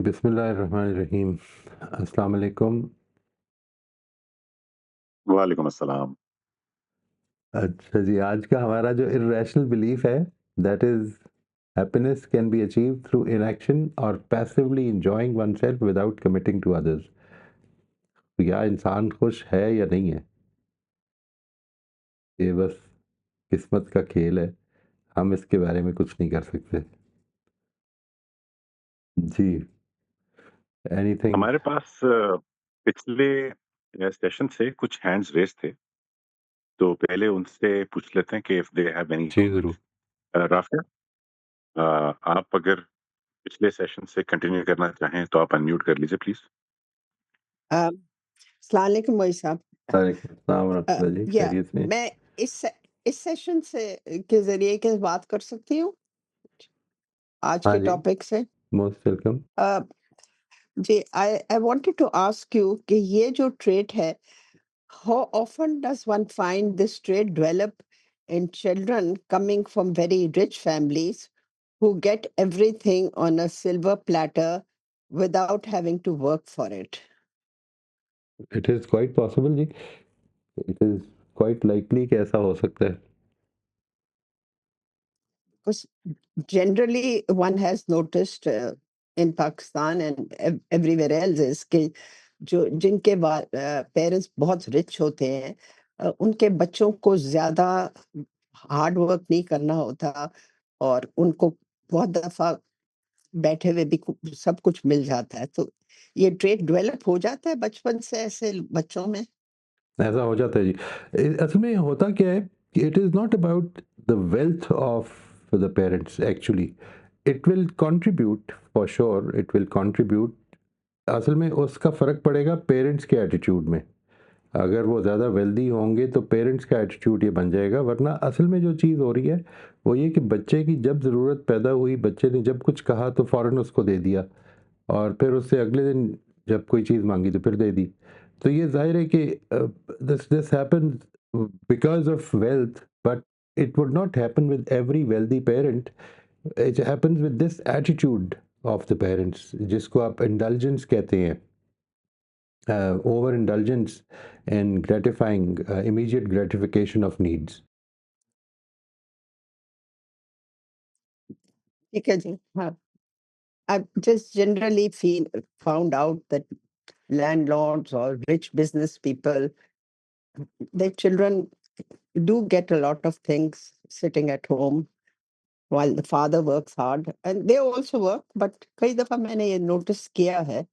बिस्मिल्लाहिर्रहमानिर्रहीम। अस्सलाम वालेकुम। वालेकुम अस्सलाम। अच्छा जी, आज का हमारा जो इर्रेशनल बिलीफ है, that is happiness can be achieved through inaction और passively enjoying oneself without committing to others. या इंसान खुश है या नहीं है, ये बस किस्मत का खेल है। हम इसके बारे में कुछ नहीं कर सकते। जी, एनीथिंग? हमारे पास पिछले सेशन से कुछ हैंड्स रेज़ थे, तो पहले उनसे पूछ लेते हैं कि इफ दे हैव एनी जी, ज़रूर। कमेंट्स। राफ़िया, आप अगर पिछले सेशन से कंटिन्यू करना चाहें तो आप अनम्यूट कर लीजिए प्लीज़। अ, अस्सलाम वालेकुम भाई साहब। वालेकुम अस्सलाम व अ, रहमतुल्लाह जी, या खैरियत से? मैं इस सेशन से के ज़रिए क्या बात कर सकती हूँ आज हाँ के जी, टॉपिक से? Most welcome. अ, जी, I wanted to ask you कि ये जो ट्रेट है, how often does one find this trait develop in children coming from very rich families who get everything on a silver platter without having to work for it? It is quite possible जी, it is quite likely कि ऐसा हो सकता है। Because generally one has noticed in Pakistan and everywhere else is कि जो जिनके parents बहुत रिच होते हैं, उनके बच्चों को ज़्यादा हार्ड वर्क नहीं करना होता और उनको बहुत दफ़ा बैठे हुए भी सब कुछ मिल जाता है। तो ये ट्रेट डेवलप हो जाता है बचपन से ऐसे बच्चों में? ऐसा हो जाता है जी। असल में होता क्या है कि it is not about the wealth of the parents actually. It will contribute for sure, it will contribute. असल में उसका फ़र्क पड़ेगा पेरेंट्स के एटीट्यूड में। अगर वो ज़्यादा वेल्दी होंगे तो पेरेंट्स का एटीट्यूड ये बन जाएगा, वरना असल में जो चीज़ हो रही है वो ये कि बच्चे की जब ज़रूरत पैदा हुई, बच्चे ने जब कुछ कहा तो फ़ौरन उसको दे दिया, और फिर उससे अगले दिन जब कोई चीज़ मांगी तो फिर दे दी। तो ये जाहिर है कि this this happens because of wealth, but it would not happen with every wealthy parent. It happens with this attitude of the parents, जिसको आप इंडल्जेंस कहते हैं। Overindulgence in gratifying immediate gratification of needs. ठीक है जी, हाँ। I've just generally found out that landlords or rich business people, their children do get a lot of things sitting at home while the father works hard and they also work, but कई दफा मैंने ये notice किया है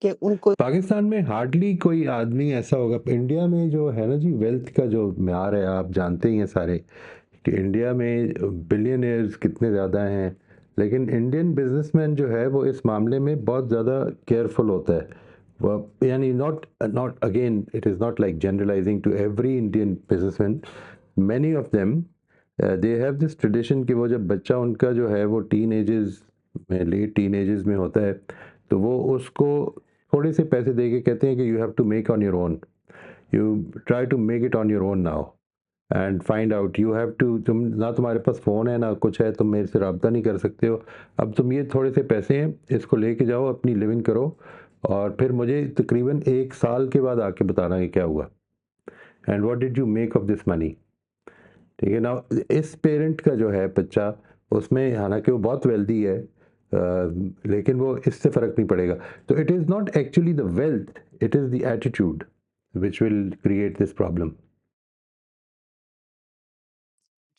कि उनको पाकिस्तान में hardly कोई आदमी ऐसा होगा। इंडिया में जो है ना जी, वेल्थ का जो म्यार है आप जानते ही हैं सारे, कि इंडिया में बिलियनियर्स कितने ज़्यादा हैं, लेकिन इंडियन बिजनेसमैन जो है वो इस मामले में बहुत ज़्यादा केयरफुल होता है। वो यानी not not again, it is not like generalising to every Indian businessman. Many of them they have this tradition कि वो जब बच्चा उनका जो है वो टीन एजेस में, लेट टीन एजेस में होता है, तो वो उसको थोड़े से पैसे दे के कहते हैं कि you have to make on your own, you try to make it on your own now and find out, you have to, तुम ना तुम्हारे पास फ़ोन है ना कुछ है, तुम मेरे से रब्ता नहीं कर सकते हो, अब तुम ये थोड़े से पैसे हैं इसको लेके जाओ, अपनी लिविंग करो, और फिर मुझे तकरीबन 1 साल के बाद आके बताना कि क्या हुआ, and what did you make of this money. ठीक है ना? इस पेरेंट का जो है बच्चा, उसमें हालांकि वो बहुत वेल्दी है, लेकिन वो इससे फ़र्क नहीं पड़ेगा। तो it is not actually the wealth, it is the attitude which will create this problem.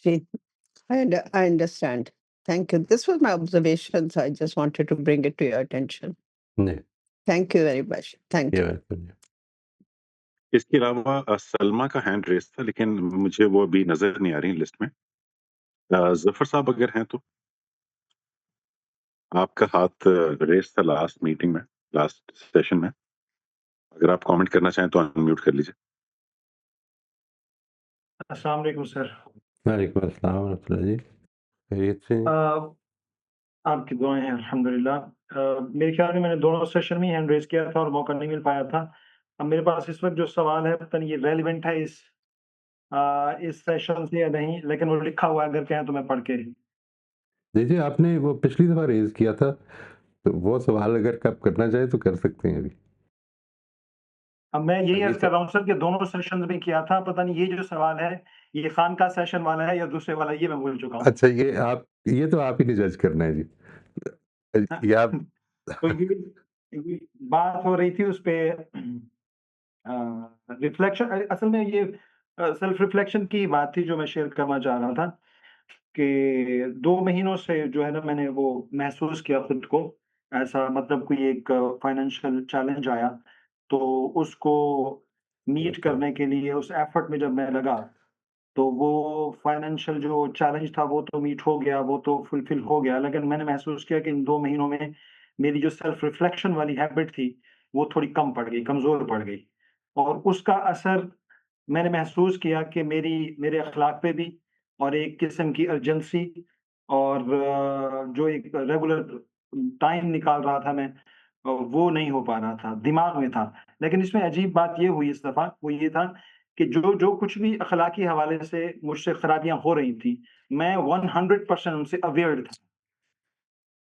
जी, I understand. Thank you. This was my observation, so I just wanted to bring it to your attention. नहीं, Thank you very much. Thank ये you. बात नहीं। इसके अलावा सलमा का hand raise था लेकिन मुझे वो अभी नज़र नहीं आ रही लिस्ट में। ज़फ़र साहब अगर हैं तो? आपका हाथ रेज़ था लास्ट मीटिंग में, लास्ट सेशन में। अगर आप कमेंट करना चाहें तो अनम्यूट कर लीजिए। अस्सलाम वालेकुम सर। वालेकुम अस्सलाम व रहमतुल्लाह जी, खैरियत से? अ, आपकी दुआएँ हैं अल्हम्दुलिल्लाह। मेरे ख़्याल में मैंने दोनों सेशन में ही हैंड रेज़ किया था और मौका नहीं मिल पाया था। अब मेरे पास इस वक़्त जो सवाल है पता नहीं ये रेलेवेंट है इस सेशन से या नहीं, लेकिन वो लिखा हुआ है अगर कहें तो मैं पढ़ के देखिए, आपने वो पिछली दफ़ा रेज़ किया था, तो वो सवाल अगर आप करना चाहें तो कर सकते हैं अभी। अब मैं यही ये अर्ज़ तो कर रहा हूँ सर कि दोनों सेशंस में किया था, पता नहीं ये जो सवाल है, ये खानका सेशन वाला है या दूसरे वाला, ये मैं भूल चुका हूँ। अच्छा, ये तो आप ही ने जज करना है जी। ये आप तो ये बात हो रही थी उस पे रिफ्लेक्शन असल में ये सेल्फ रिफ्लेक्शन की बात थी जो मैं शेयर करना चाह रहा था कि 2 महीनों से जो है ना मैंने वो महसूस किया खुद को ऐसा मतलब कोई एक फाइनेंशियल चैलेंज आया, तो उसको मीट करने के लिए उस एफर्ट में जब मैं लगा, तो वो फाइनेंशियल जो चैलेंज था वो तो मीट हो गया, वो तो फुलफिल हो गया, लेकिन मैंने महसूस किया कि इन 2 महीनों में मेरी जो सेल्फ रिफ्लेक्शन वाली हैबिट थी, वो थोड़ी कम पड़ गई, कमज़ोर पड़ गई। और उसका असर मैंने महसूस किया कि मेरे अखलाक पे भी और एक किस्म की अर्जेंसी और जो एक रेगुलर टाइम निकाल रहा था मैं वो नहीं हो पा रहा था, दिमाग में था। लेकिन इसमें अजीब बात ये हुई इस दफ़ा, वो ये था कि जो कुछ भी अखलाकी हवाले से मुझसे खराबियाँ हो रही थी, मैं 100% उनसे अवेयर्ड था।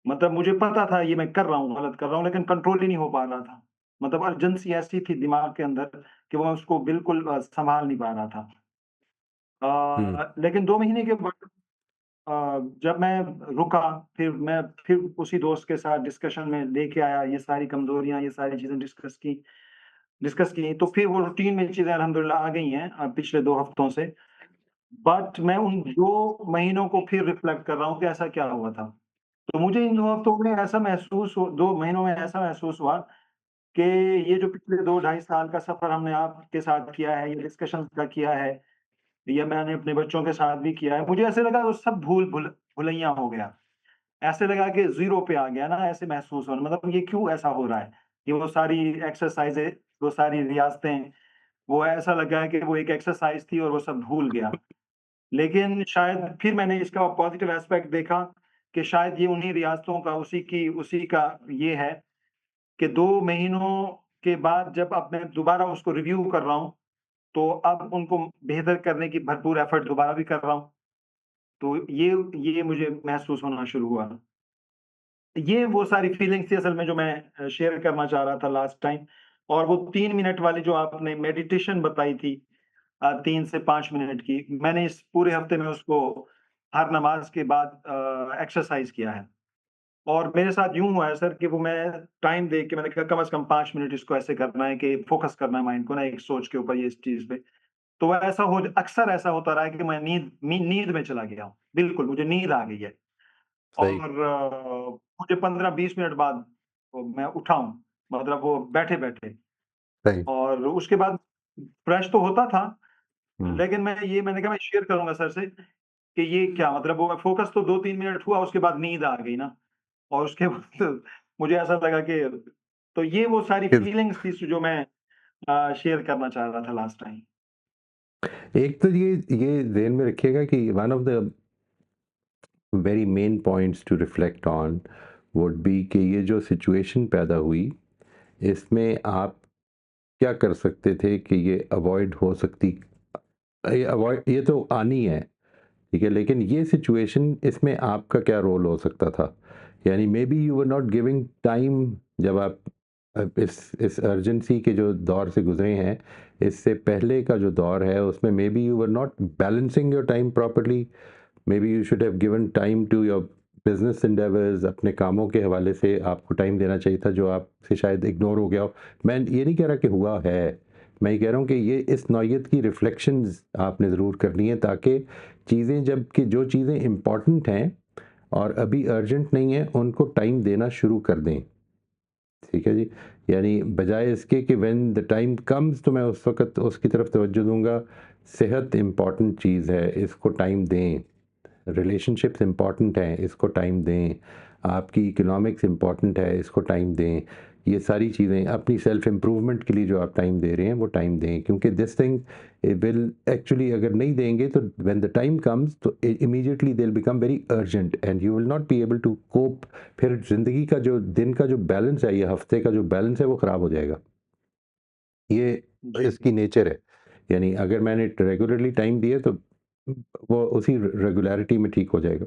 मतलब मुझे पता था ये मैं कर रहा हूँ, गलत कर रहा हूँ, लेकिन कंट्रोल ही नहीं हो पा रहा था। मतलब अर्जेंसी ऐसी थी दिमाग के अंदर कि वो मैं उसको बिल्कुल सँभाल नहीं पा रहा था। हुँ, लेकिन 2 महीने के बाद जब मैं रुका, फिर उसी दोस्त के साथ डिस्कशन में लेके आया, ये सारी कमज़ोरियाँ, ये सारी चीज़ें डिस्कस की, तो फिर वो रूटीन में चीज़ें अल्हम्दुलिल्लाह आ गई हैं पिछले 2 हफ्तों से। बट मैं उन 2 महीनों को फिर रिफ्लेक्ट कर रहा हूँ कि ऐसा क्या हुआ था। तो मुझे इन 2 हफ्तों में ऐसा महसूस हु 2 महीनों में ऐसा महसूस हुआ कि ये जो पिछले 2 ढाई साल का सफ़र हमने आपके साथ किया है, ये डिस्कशंस का किया है, ये मैंने अपने बच्चों के साथ भी किया है। मुझे ऐसे लगा वो सब भुलैया हो गया। ऐसे लगा कि ज़ीरो पे आ गया ना, ऐसे महसूस होना मतलब ये क्यों ऐसा हो रहा है? ये वो सारी एक्सरसाइज़ें, वो सारी रियाज़तें, वो ऐसा लगा है कि वो एक एक्सरसाइज़ थी और वो सब भूल गया। लेकिन शायद फिर मैंने इसका पॉज़िटिव एस्पेक्ट देखा कि शायद ये उन्हीं रियाज़तों का उसी का ये है कि 2 महीनों के बाद जब अब मैं दोबारा उसको रिव्यू कर रहा हूँ, तो अब उनको बेहतर करने की भरपूर एफ़र्ट दोबारा भी कर रहा हूँ। तो ये मुझे महसूस होना शुरू हुआ। ये वो सारी फीलिंग्स थी असल में जो मैं शेयर करना चाह रहा था लास्ट टाइम और वो 3 मिनट वाली जो आपने मेडिटेशन बताई थी 3 से 5 मिनट की, मैंने इस पूरे हफ्ते में उसको हर नमाज़ के बाद एक्सरसाइज़ किया है। और मेरे साथ यूँ हुआ है सर कि वो मैं टाइम देख के मैंने कहा कम से कम 5 मिनट इसको ऐसे करना है कि फ़ोकस करना है माइंड को ना एक सोच के ऊपर ये इस चीज़ पे। तो वो ऐसा हो अक्सर ऐसा होता रहा है कि मैं नींद में चला गया हूँ। बिल्कुल, मुझे नींद आ गई है सही, और मुझे 15-20 मिनट बाद मैं उठा हूँ, मतलब वो बैठे-बैठे सही। और उसके बाद फ्रेश तो होता था, हुँ। लेकिन मैंने कहा मैं शेयर करूँगा सर से कि ये क्या मतलब वो फ़ोकस तो 2-3 मिनट हुआ, उसके बाद नींद आ गई ना और उसके बाद मुझे ऐसा लगा कि तो ये वो सारी फिर फीलिंग्स थी जो मैं शेयर करना चाह रहा था लास्ट टाइम। एक तो ये ज़हन में रखिएगा कि one of the very main points to reflect on would be कि ये जो सिचुएशन पैदा हुई, इसमें आप क्या कर सकते थे कि ये अवॉइड हो सकती। ये तो आनी है, ठीक है, लेकिन ये सिचुएशन इसमें आपका क्या रोल हो सकता था? यानी may be you were not giving time जब आप इस अर्जेंसी के जो दौर से गुज़रे हैं, इससे पहले का जो दौर है उसमें maybe you were not balancing your time properly. Maybe you should have given time to your business endeavours, अपने कामों के हवाले से आपको टाइम देना चाहिए था जो आपसे शायद इग्नोर हो गया हो। मैं ये नहीं कह रहा कि हुआ है, मैं ये कह रहा हूँ कि ये इस नौइयत की रिफ्लेक्शंस आपने ज़रूर करनी है ताकि चीज़ें जब कि जो चीज़ें इम्पॉर्टेंट हैं और अभी अर्जेंट नहीं है उनको टाइम देना शुरू कर दें, ठीक है जी। यानी बजाय इसके कि व्हेन द टाइम कम्स तो मैं उस वक़्त उसकी तरफ तवज्जो दूँगा। सेहत इम्पॉर्टेंट चीज़ है, इसको टाइम दें। रिलेशनशिप्स इम्पॉर्टेंट हैं, इसको टाइम दें। आपकी इकोनॉमिक्स इम्पॉर्टेंट है, इसको टाइम दें। ये सारी चीज़ें अपनी सेल्फ इम्प्रूवमेंट के लिए जो आप टाइम दे रहे हैं वो टाइम दें, क्योंकि दिस थिंग विल एक्चुअली अगर नहीं देंगे तो व्हेन द टाइम कम्स तो immediately they will become very urgent and you will not be able to cope. फिर ज़िंदगी का जो दिन का जो बैलेंस है, ये हफ्ते का जो बैलेंस है वो ख़राब हो जाएगा। ये जी, इसकी नेचर है। यानी अगर मैंने रेगुलरली टाइम दिए तो वो उसी रेगुलरिटी में ठीक हो जाएगा।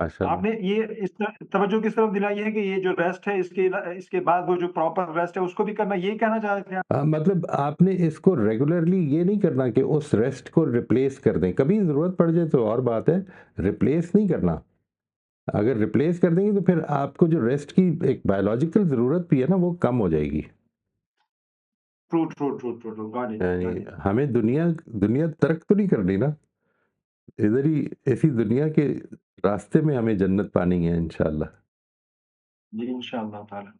माशाल्लाह। आपने ये इस तवज्जो किस तरफ दिलाई है कि ये जो रेस्ट है इसके बाद वो जो प्रॉपर रेस्ट है उसको भी करना, यही कहना चाह रहे थे आप? मतलब आपने इसको रेगुलरली ये नहीं करना कि उस रेस्ट को रिप्लेस कर दें, कभी ज़रूरत पड़ जाए तो और बात है, रिप्लेस नहीं करना। अगर रिप्लेस कर देंगे तो फिर आपको जो रेस्ट की एक बायोलॉजिकल ज़रूरत भी है ना, वो कम हो जाएगी। True, true, true, true, true, got it, यानी गॉट इट। हमें दुनिया दुनिया तर्क तो नहीं करनी ना, इधर ही इसी दुनिया के रास्ते में हमें जन्नत पानी है इंशाल्लाह। जी, इंशाअल्लाह ताला।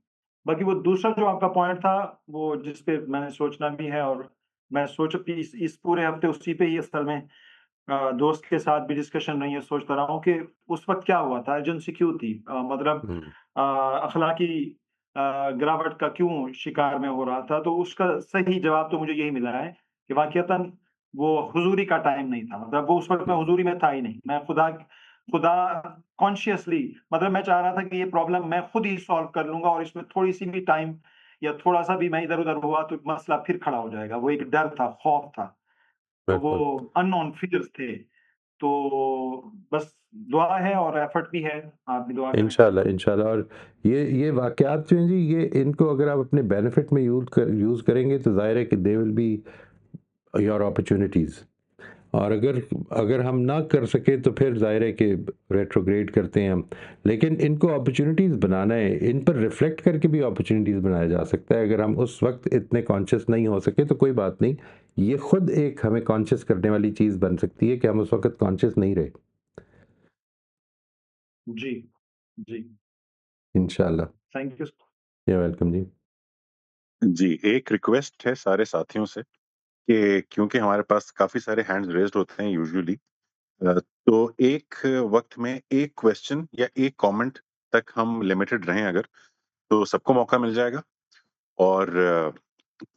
बाकी वो दूसरा जो आपका पॉइंट था, वो जिस पे मैंने सोचना भी है, और मैं सोच भी इस पूरे हफ्ते उसी पे ही असल में दोस्त के साथ भी डिस्कशन रही है, सोचता रहा हूँ कि उस वक़्त क्या हुआ था, एजेंसी क्यों थी? मतलब हुँ, अखलाकी गिरावट का क्यों शिकार मैं हो रहा था? तो उसका सही जवाब तो मुझे यही मिला है कि वाक़ईतन वो हुज़ूरी का टाइम नहीं था। मतलब वो उस वक़्त मैं हुज़ूरी में था ही नहीं। मैं खुदा खुदा कॉन्शियसली, मतलब मैं चाह रहा था कि ये प्रॉब्लम मैं खुद ही सॉल्व कर लूँगा, और इसमें थोड़ी-सी भी टाइम या थोड़ा-सा भी मैं इधर-उधर हुआ तो मसला फिर खड़ा हो जाएगा। वो एक डर था, खौफ था। तो वो बिल्कुल। अननोन फ़ियर्स थे। तो बस दुआ है और एफ़र्ट भी है, आप भी दुआ करें। इंशाल्लाह, इंशाल्लाह। और ये वाक़यात जो हैं जी, ये इनको अगर आप अपने बेनिफिट में यूज़ करेंगे तो ज़ाहिर है कि they will be your opportunities. और अगर अगर हम ना कर सके तो फिर ज़ाहिर है कि रेट्रोग्रेड करते हैं हम। लेकिन इनको अपॉर्च्युनिटीज़ बनाना है, इन पर रिफ्लेक्ट करके भी अपॉर्च्युनिटीज़ बनाया जा सकता है। अगर हम उस वक़्त इतने कॉन्शियस नहीं हो सके तो कोई बात नहीं, ये खुद एक हमें कॉन्शियस करने वाली चीज़ बन सकती है कि हम उस वक़्त कॉन्शियस नहीं रहे। जी, जी। इंशाल्लाह। Thank you. You are welcome जी। जी, एक रिक्वेस्ट है सारे साथियों से कि क्योंकि हमारे पास काफ़ी सारे हैंड्स रेज़्ड होते हैं यूजुअली, तो एक वक़्त में एक क्वेश्चन या एक कमेंट तक हम लिमिटेड रहें अगर, तो सबको मौका मिल जाएगा। और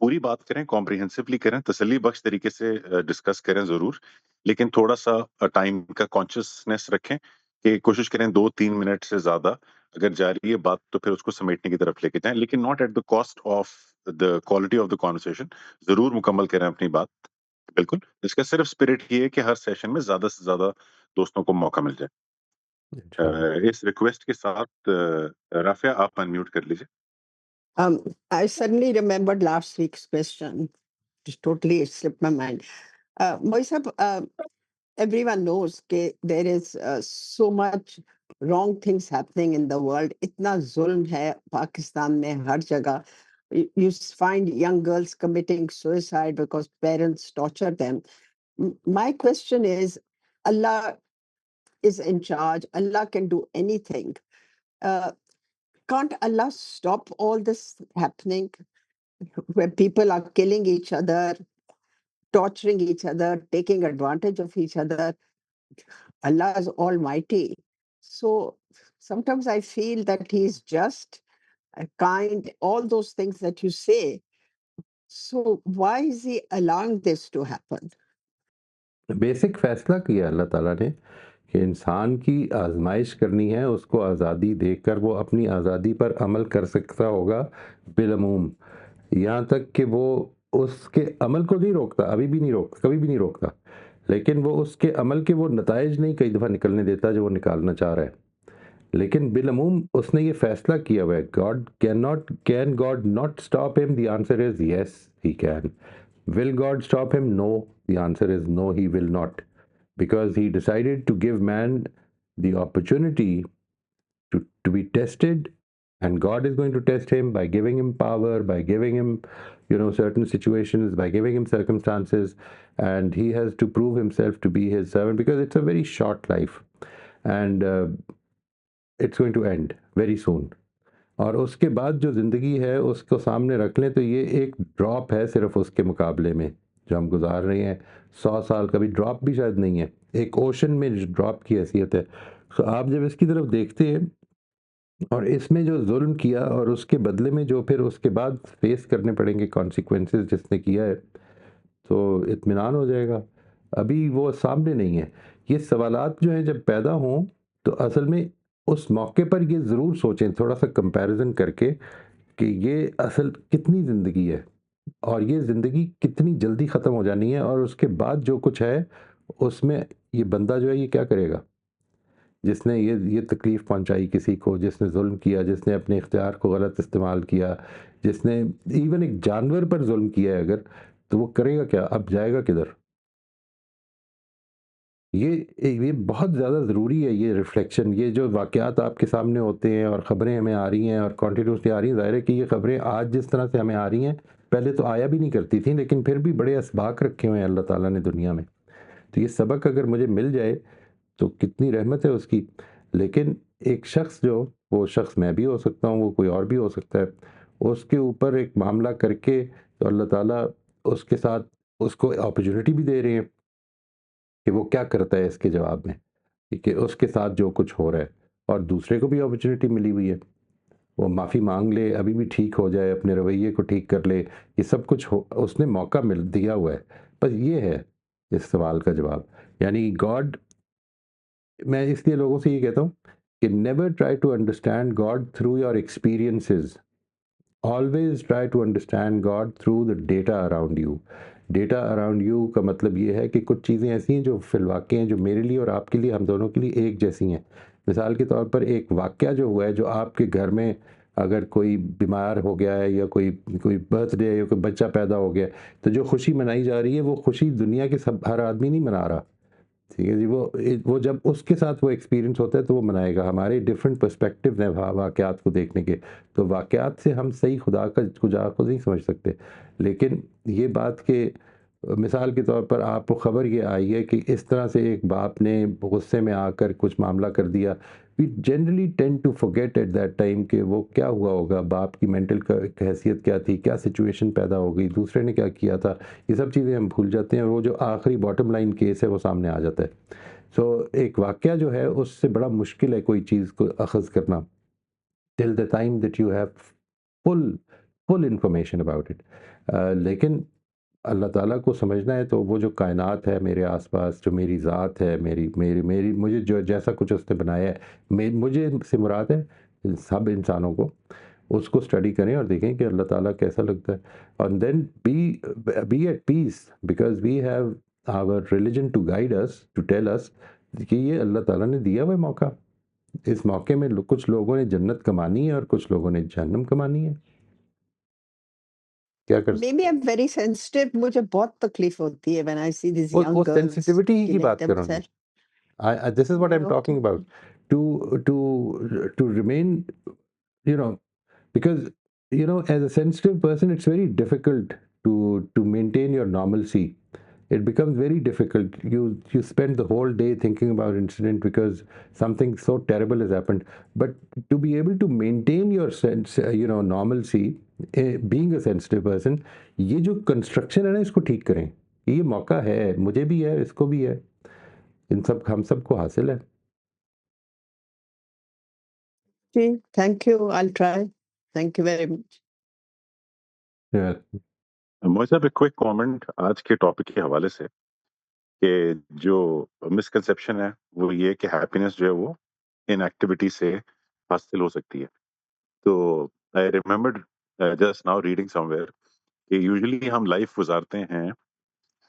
पूरी बात करें, कॉम्प्रिहेंसिवली करें, तसल्ली बख्श तरीके से डिस्कस करें ज़रूर, लेकिन थोड़ा-सा टाइम का कॉन्शियसनेस रखें कि कोशिश करें 2-3 मिनट से ज़्यादा अगर जा रही है बात तो फिर उसको समेटने की तरफ लेके जाएँ, लेकिन not at the cost of the quality of the conversation. ज़रूर मुकम्मल करें अपनी बात, बिल्कुल। इसका सिर्फ स्पिरिट ये है कि हर सेशन में ज़्यादा से ज़्यादा दोस्तों को मौका मिल जाए। इंशाल्लाह। इस रिक्वेस्ट के साथ राफ़िया आप अनम्यूट कर लीजिए। I suddenly remembered last week's question. Just totally it slipped my mind. Moisab, everyone knows that there is so much wrong things happening in the world. इतना जुल्म है पाकिस्तान में हर जगह. You find young girls committing suicide because parents torture them. My question is, Allah is in charge. Allah can do anything. Uh, can't Allah stop all this happening where people are killing each other, torturing each other, taking advantage of each other? Allah is almighty. So sometimes I feel that He's just, kind, all those things that you say. So why is He allowing this to happen? Basic फ़ैसला किया अल्लाह ताला ने कि इंसान की आज़माइश करनी है, उसको आज़ादी देकर वो अपनी आज़ादी पर अमल कर सकता होगा बिलअमूम। यहाँ तक कि वो उसके अमल को नहीं रोकता, अभी भी नहीं रोकता, कभी भी नहीं रोकता। लेकिन वो उसके अमल के वो नताइज नहीं कई दफ़ा निकलने देता जो वो निकालना चाह रहा है। लेकिन बिलअमूम उसने ये फ़ैसला किया हुआ है, can God not stop him? The answer is yes, he can. Will God stop him? No. The answer is no, he will not. Because he decided to give man the opportunity to be tested, and God is going to test him by giving him power, by giving him, certain situations, by giving him circumstances, and he has to prove himself to be his servant because it's a very short life, and it's going to end very soon. और उसके बाद जो ज़िंदगी है उसको सामने रख लें तो ये एक ड्रॉप है सिर्फ उसके मुकाबले में जो हम गुजार रहे हैं। 100 साल का भी ड्रॉप भी शायद नहीं है, एक ओशन में ड्रॉप की हैसियत है। तो आप जब इसकी तरफ देखते हैं और इसमें जो जुल्म किया और उसके बदले में जो फिर उसके बाद फेस करने पड़ेंगे कॉन्सिक्वेंसेस जिसने किया है, तो इत्मीनान हो जाएगा। अभी वो सामने नहीं है। ये सवालात जो हैं जब पैदा हों तो असल में उस मौके पर ये ज़रूर सोचें थोड़ा-सा कंपैरिज़न करके कि ये असल कितनी ज़िंदगी है और ये ज़िंदगी कितनी जल्दी ख़त्म हो जानी है और उसके बाद जो कुछ है उसमें ये बंदा जो है ये क्या करेगा? जिसने ये तकलीफ़ पहुंचाई किसी को, जिसने जुल्म किया, जिसने अपने इख्तियार को गलत इस्तेमाल किया, जिसने इवन एक जानवर पर जुल्म किया है अगर, तो वो करेगा क्या? अब जाएगा किधर? ये बहुत ज़्यादा ज़रूरी है, ये रिफ्लेक्शन। ये जो वाक़यात आपके सामने होते हैं और ख़बरें हमें आ रही हैं और कंटिन्यूसली आ रही हैं, ज़ाहिर है कि ये ख़बरें आज जिस तरह से हमें आ रही हैं, पहले तो आया भी नहीं करती थी, लेकिन फिर भी बड़े असबाक रखे हुए हैं अल्लाह ताला ने दुनिया में। तो ये सबक अगर मुझे मिल जाए तो कितनी रहमत है उसकी। लेकिन एक शख्स जो, वो शख्स मैं भी हो सकता हूँ, वो कोई और भी हो सकता है, उसके ऊपर एक मामला करके तो अल्लाह ताला उसके साथ उसको अपॉर्चुनिटी भी दे रहे हैं कि वो क्या करता है इसके जवाब में, कि उसके साथ जो कुछ हो रहा है, और दूसरे को भी अपॉर्चुनिटी मिली हुई है, वो माफ़ी मांग ले, अभी भी ठीक हो जाए, अपने रवैये को ठीक कर ले, ये सब कुछ हो, उसने मौका मिल दिया हुआ है। बस ये है इस सवाल का जवाब। यानी गॉड, मैं इसलिए लोगों से ये कहता हूँ कि never try to understand God through your experiences, always try to understand God through the data around you. Data around you का मतलब ये है कि कुछ चीज़ें ऐसी हैं जो फिलवाक़े हैं, जो मेरे लिए और आपके लिए, हम दोनों के लिए एक जैसी हैं। मिसाल के तौर पर एक वाक़या जो हुआ है, जो आपके घर में अगर कोई बीमार हो गया है या कोई कोई बर्थडे है या कोई बच्चा पैदा हो गया है, तो जो खुशी मनाई जा रही है वो खुशी दुनिया के सब हर आदमी नहीं मना रहा। ठीक है जी, वो जब उसके साथ वो एक्सपीरियंस होता है तो वो मनाएगा। हमारे डिफरेंट पर्सपेक्टिव हैं वाक़यात को देखने के, तो वाक़यात से हम सही खुदा को नहीं समझ सकते। लेकिन ये बात कि मिसाल के तौर पर आपको ख़बर ये आई है कि इस तरह से एक बाप ने गुस्से में आकर कुछ मामला कर दिया, we generally tend to forget at that time कि वो क्या हुआ होगा, बाप की मेंटल हैसियत क्या थी, क्या सिचुएशन पैदा हो गई, दूसरे ने क्या किया था, ये सब चीज़ें हम भूल जाते हैं। वो जो आखिरी बॉटम लाइन केस है वो सामने आ जाता है। सो एक वाक़या जो है उससे बड़ा मुश्किल है कोई चीज़ को अख़ज़ करना, till the time that you have full full information about it. लेकिन अल्लाह ताला को समझना है, तो वो जो कायनात है मेरे आस-पास, जो मेरी ज़ात है, मेरी मेरी मेरी मुझे जो जैसा कुछ उसने बनाया है, मुझे से मुराद है इन सब इंसानों को, उसको स्टडी करें और देखें कि अल्लाह ताला कैसा लगता है। और then be at peace, because we have our religion to guide us, to tell us कि ये अल्लाह ताला ने दिया हुआ है मौका। इस मौके में कुछ लोगों ने जन्नत कमानी है और कुछ लोगों ने जहन्नम कमानी है। क्या कर मे बी सकते आई हैं? एम वेरी सेंसिटिव, मुझे बहुत तकलीफ होती है व्हेन आई सी दिस वो यंग गर्ल्स सेंसिटिविटी ही की किलिंग बात कर रहा हूँ जी। Themselves. This is what I'm okay. talking about. To remain, you know, because as a sensitive person, it's very difficult to maintain your normalcy. It becomes very difficult. You spend the whole day thinking about incident because something so terrible has happened. But to be able to maintain your normalcy, being a sensitive person, ये जो construction है ना, इसको ठीक करें। ये मौका है, मुझे भी है, इसको भी है, इन सब हम सबको हासिल है। जी, thank you, I will try. Thank you very much. Mohit साहब, एक क्विक कमेंट आज के टॉपिक के हवाले से, कि जो मिसकंसेप्शन है वो ये कि हैप्पीनेस जो है वो इनएक्टिविटी से हासिल हो सकती है। तो I remembered just now reading somewhere कि यूजुअली हम लाइफ गुजारते हैं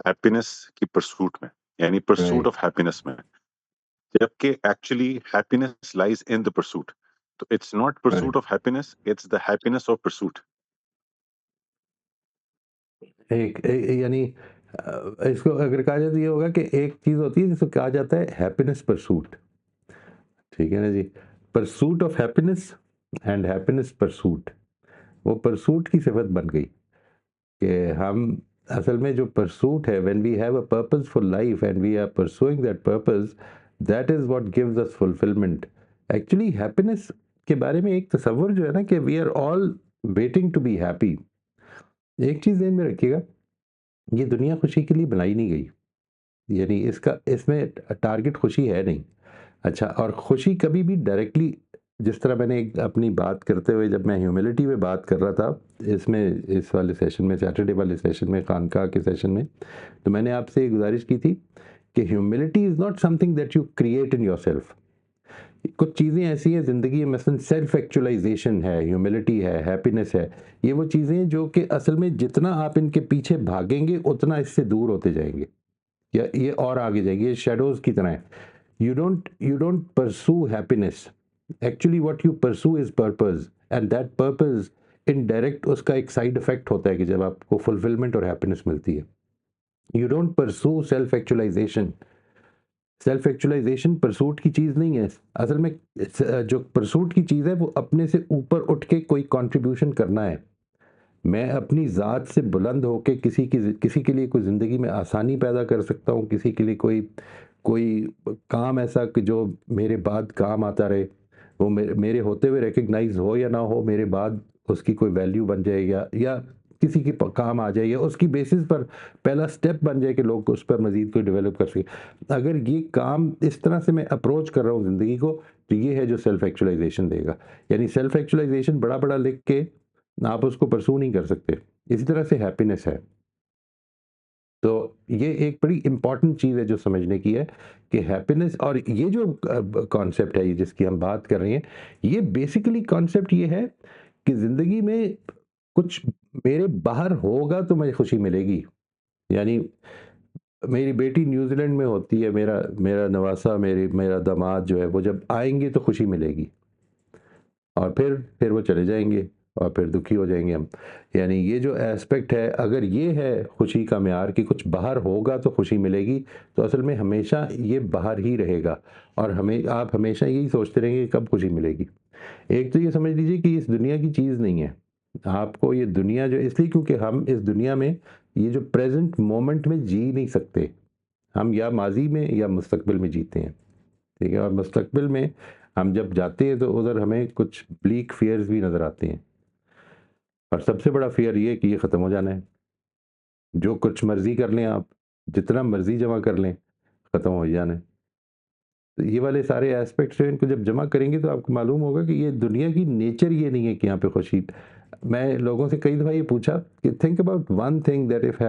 हैप्पीनेस की परसूट में, यानी परसूट राइट, ऑफ हैप्पीनेस में, जबकि actually happiness lies in the pursuit. तो it's not pursuit right. Of happiness, it's the happiness of pursuit. यानी इसको अगर कहा जाए तो ये होगा कि एक चीज़ होती है जिसको कहा जाता है हैप्पीनेस परसूट। ठीक है ना जी? Pursuit of happiness and happiness pursuit, वो परसूट की सिफत बन गई कि हम असल में जो परसूट है, when we have a purposeful life and we are pursuing that purpose, that is what gives us fulfilment. Actually happiness के बारे में एक तसव्वुर जो है ना, कि we are all waiting to be happy. एक चीज़ ध्यान में रखिएगा, ये दुनिया खुशी के लिए बनाई नहीं गई, यानी इसमें टारगेट खुशी है नहीं। अच्छा, और खुशी कभी भी डायरेक्टली, जिस तरह मैंने एक अपनी बात करते हुए जब मैं ह्यूमिलिटी पे बात कर रहा था, इसमें इस वाले सेशन में, सैटरडे वाले सेशन में, खानका के सेशन में, तो मैंने आपसे एक गुजारिश की थी कि humility is not something that you create in yourself. कुछ चीज़ें ऐसी हैं ज़िंदगी में, मसलन सेल्फ एक्चुअलाइजेशन है, ह्यूमिलिटी है, हैप्पीनेस है, ये वो चीज़ें हैं जो कि असल में जितना आप इनके पीछे भागेंगे उतना इससे दूर होते जाएंगे, या ये और आगे जाएंगे, ये शेडोज़ की तरह है। you don't pursue happiness. Actually what you pursue is purpose, and that purpose indirect उसका एक साइड इफेक्ट होता है कि जब आपको फुलफिलमेंट और हैप्पीनेस मिलती है. You don't pursue self actualization. Self actualisation pursuit की चीज़ नहीं है. असल में जो परसूट की चीज़ है वो अपने से ऊपर उठ के कोई कंट्रीब्यूशन करना है. मैं अपनी ज़ात से बुलंद होके किसी के लिए कोई ज़िंदगी में आसानी पैदा कर सकता हूँ, किसी के लिए कोई काम ऐसा कि जो मेरे बाद काम आता रहे, वो मेरे होते हुए रिकग्नाइज हो या ना हो, मेरे बाद उसकी कोई वैल्यू बन जाए या किसी के काम आ जाए, या उसकी बेसिस पर पहला स्टेप बन जाए कि लोग उस पर मज़ीद कोई डेवलप कर सके. अगर ये काम इस तरह से मैं अप्रोच कर रहा हूँ ज़िंदगी को, तो ये है जो सेल्फ एक्चुअलाइजेशन देगा. यानी सेल्फ एक्चुअलाइजेशन बड़ा बड़ा लिख के आप उसको परसू नहीं कर सकते. इसी तरह से हैप्पीनेस है. तो ये एक बड़ी इंपॉर्टेंट चीज़ है जो समझने की है कि हैप्पीनेस, और ये जो कॉन्सेप्ट है जिसकी हम बात कर रहे हैं, ये बेसिकली कॉन्सेप्ट ये है कि ज़िंदगी में कुछ मेरे बाहर होगा तो मुझे खुशी मिलेगी. यानी मेरी बेटी न्यूजीलैंड में होती है, मेरा नवासा, मेरा दामाद जो है, वो जब आएंगे तो खुशी मिलेगी, और फिर वो चले जाएंगे और फिर दुखी हो जाएंगे हम. यानी ये जो एस्पेक्ट है, अगर ये है खुशी का म्यार कि कुछ बाहर होगा तो खुशी मिलेगी, तो असल में हमेशा ये बाहर ही रहेगा, और आप हमेशा यही सोचते रहेंगे कब खुशी मिलेगी. एक तो ये समझ लीजिए कि इस दुनिया की चीज़ नहीं है आपको ये दुनिया, जो इसलिए क्योंकि हम इस दुनिया में ये जो प्रेजेंट मोमेंट में जी नहीं सकते. हम या माजी में या मुस्तकबिल में जीते हैं, ठीक है. और मुस्तकबिल में हम जब जाते हैं तो उधर हमें कुछ ब्लीक फियर्स भी नज़र आते हैं, और सबसे बड़ा फियर ये कि ये ख़त्म हो जाना है. जो कुछ मर्ज़ी कर लें आप, जितना मर्ज़ी जमा कर लें, ख़त्म हो ही जाना है. तो ये वाले सारे एस्पेक्ट्स जो हैं, इनको जब जमा करेंगे तो आपको मालूम होगा कि ये दुनिया की नेचर ये नहीं है कि यहाँ पे खुशी. मैं लोगों से कई दफ़ा ये पूछा कि think about one thing that if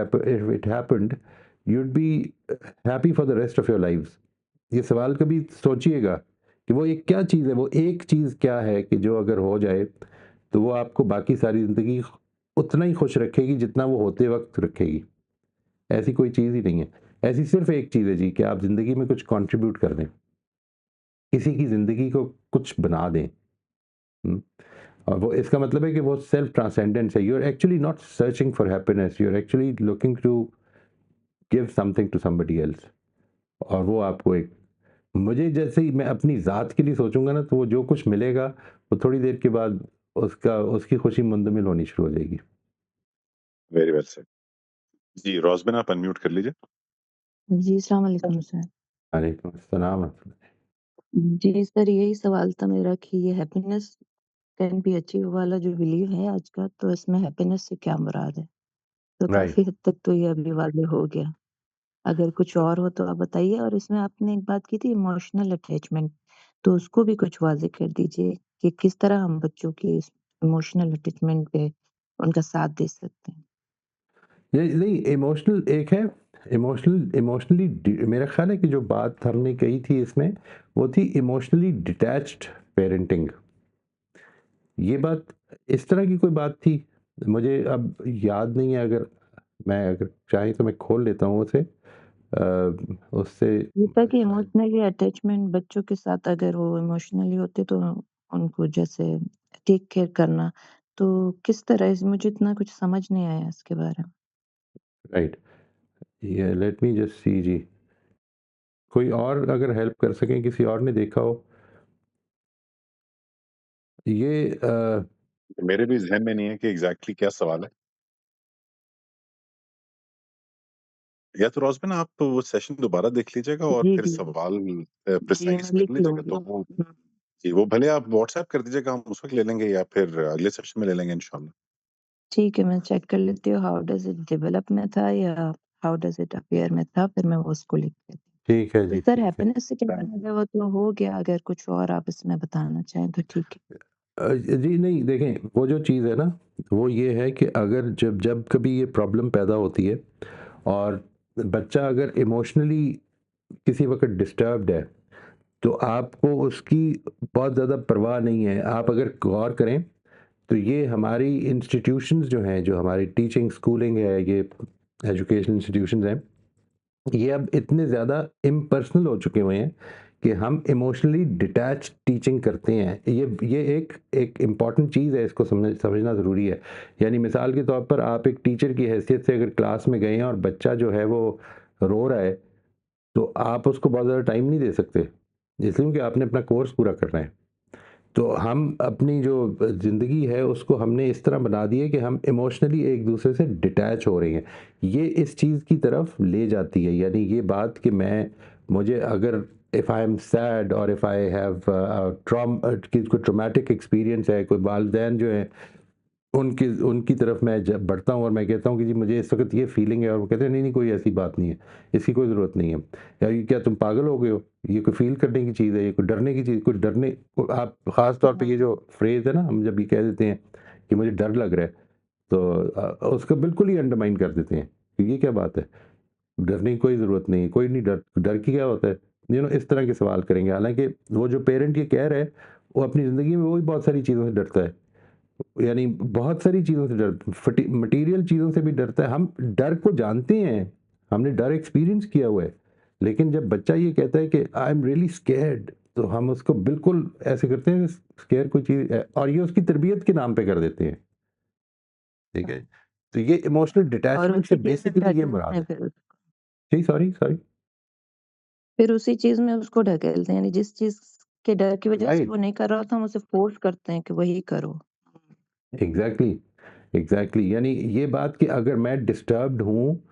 it happened you'd be happy for the rest of your lives. ये सवाल कभी सोचिएगा कि वो एक क्या चीज़ है, वो एक चीज़ क्या है कि जो अगर हो जाए तो वो आपको बाकी सारी ज़िंदगी उतना ही खुश रखेगी जितना वो होते वक्त रखेगी. ऐसी कोई चीज़ ही नहीं है. ऐसी सिर्फ एक चीज़ है जी कि आप ज़िंदगी में कुछ कंट्रीब्यूट कर दें, किसी की ज़िंदगी को कुछ बना दें. और वो इसका मतलब है कि वो सेल्फ ट्रांसेंडेंस है. You are actually not searching for happiness, you are actually looking to give something to somebody else. और वो आपको एक, मुझे जैसे ही मैं अपनी ज़ात के लिए सोचूंगा ना, तो वो जो कुछ मिलेगा वो थोड़ी देर के बाद उसकी खुशी मुंतमिल होनी शुरू हो जाएगी. Very well said. जी, रोज़बिन आप अनम्यूट कर लीजिए. जी, अस्सलाम वालेकुम सर। वालेकुम अस्सलाम. जी सर, यही सवाल था मेरा कि ये हैप्पीनेस कैन बी अचीव वाला जो बिलीव है आज का, तो इसमें हैप्पीनेस से क्या मुराद है? तो राइट. काफ़ी हद तक तो ये अभी वाज़ेह हो गया। अगर कुछ और हो तो आप बताइए, और इसमें आपने एक बात की थी इमोशनल अटैचमेंट, तो उसको भी कुछ वाज़ेह कर दीजिए कि किस तरह हम बच्चों की इस इमोशनल अटैचमेंट पे उनका साथ दे सकते हैं? ये नहीं, इमोशनल एक है, इमोशनली मेरा ख्याल है कि जो बात हमने कही थी इसमें, वो थी इमोशनली डिटैच्ड पेरेंटिंग. ये बात, इस तरह की कोई बात थी, मुझे अब याद नहीं है. अगर चाहे तो मैं खोल लेता हूँ उसे, उससे. ये था कि इमोशनली अटैचमेंट बच्चों के साथ अगर वो इमोशनली होते तो उनको जैसे टेक केयर करना, तो किस तरह मुझे इतना कुछ समझ नहीं आया इसके बारे में। राइट. ये लेट मी जस्ट सी जी, कोई और अगर हेल्प कर सकें, किसी और ने देखा हो ये. मेरे भी ज़हन में नहीं है कि एग्ज़ैक्टली क्या सवाल है. या तो रोज़बिन आप वो सेशन दोबारा देख लीजिएगा और जी, फिर जी। सवाल जी, प्रिसाइज़ मैं कर लिख लीजिएगा, लूँगी। तो वो हुँ। जी, वो भले आप व्हाट्सएप कर दीजिएगा, हम उस वक़्त ले लेंगे या फिर अगले सेशन में ले लेंगे इंशाल्लाह. ठीक है, मैं चेक कर लेती हूँ हाउ डज़ इट डेवलप में था या हाउ डज़ इट अपीयर में था, फिर मैं वो उसको लिख लेती हूँ। ठीक है तो जी, सर ठीक है. हैप्पीनेस से क्या मतलब है, वो तो हो गया, अगर कुछ और आप इसमें बताना चाहें तो ठीक है। जी नहीं, देखें, वो जो चीज़ है ना, वो ये है कि अगर जब जब कभी ये प्रॉब्लम पैदा होती है और बच्चा अगर इमोशनली किसी वक़्त डिस्टर्ब्ड है, तो आपको उसकी बहुत ज़्यादा परवाह नहीं है. आप अगर गौर करें तो ये हमारी इंस्टीट्यूशंस जो हैं, जो हमारी टीचिंग स्कूलिंग है, ये एजुकेशनल इंस्टीट्यूशंस हैं, ये अब इतने ज़्यादा इम्पर्सनल हो चुके हुए हैं कि हम इमोशनली डिटैच टीचिंग करते हैं। ये एक इम्पॉर्टेंट चीज़ है, इसको समझना ज़रूरी है। यानी मिसाल के तौर पर आप एक टीचर की हैसियत से अगर क्लास में गए हैं और बच्चा जो है वो रो रहा है, तो आप उसको बहुत ज़्यादा टाइम नहीं दे सकते, इसलिए कि आपने अपना कोर्स पूरा करना है। तो हम अपनी जो ज़िंदगी है उसको हमने इस तरह बना दी है कि हम इमोशनली एक दूसरे से डिटैच हो रहे हैं। ये इस चीज़ की तरफ ले जाती है, यानी ये बात कि मुझे अगर इफ़ आई एम सैड और इफ़ आई हैव कोई ट्रॉमेटिक एक्सपीरियंस है, कोई वालिदैन जो हैं उनकी उनकी तरफ मैं जब बढ़ता हूँ और मैं कहता हूँ कि जी मुझे इस वक़्त ये फ़ीलिंग है, और वो कहते हैं नहीं, नहीं कोई ऐसी बात नहीं है, इसकी कोई ज़रूरत नहीं है। या ये क्या तुम पागल हो गए हो? ये कोई फ़ील करने की चीज़ है, ये कोई डरने की चीज़, कोई डरने आप ख़ास तौर पे ये जो फ्रेज़ है ना, हम जब ये कह देते हैं कि मुझे डर लग रहा है, तो उसको बिल्कुल ही अंडरमाइन कर देते हैं कि ये क्या बात है? डरने की कोई ज़रूरत नहीं है, कोई नहीं डर की क्या होता है? इस तरह के सवाल करेंगे। हालाँकि वो जो पेरेंट ये कह रहा है, वो अपनी ज़िंदगी में वो भी बहुत सारी चीज़ों से डरता है। यानी बहुत सारी चीज़ों से मटीरियल चीज़ों से भी डरता है। हम डर को जानते हैं, हमने डर एक्सपीरियंस किया हुआ है, लेकिन जब बच्चा ये कहता है कि आई एम रियली स्कैर्ड, तो हम उसको बिल्कुल ऐसे करते हैं, स्केयर कोई चीज़ है और ये उसकी तरबियत के नाम पे कर देते हैं, ठीक है? तो ये इमोशनल और डिटैचमेंट से उसी चीज़ में बेसिकली ये ढकेलते मुराद हैं है। फिर उसको। जी, सॉरी, सॉरी। फिर उसी चीज़ में उसको ढकेलते हैं, यानी जिस चीज़ के डर की वज़ह से राइट, वो नहीं कर रहा होता, हम उसे फ़ोर्स करते हैं कि वही करो। Exactly, exactly. यानी ये बात कि अगर मैं डिस्टर्ब्ड हूँ,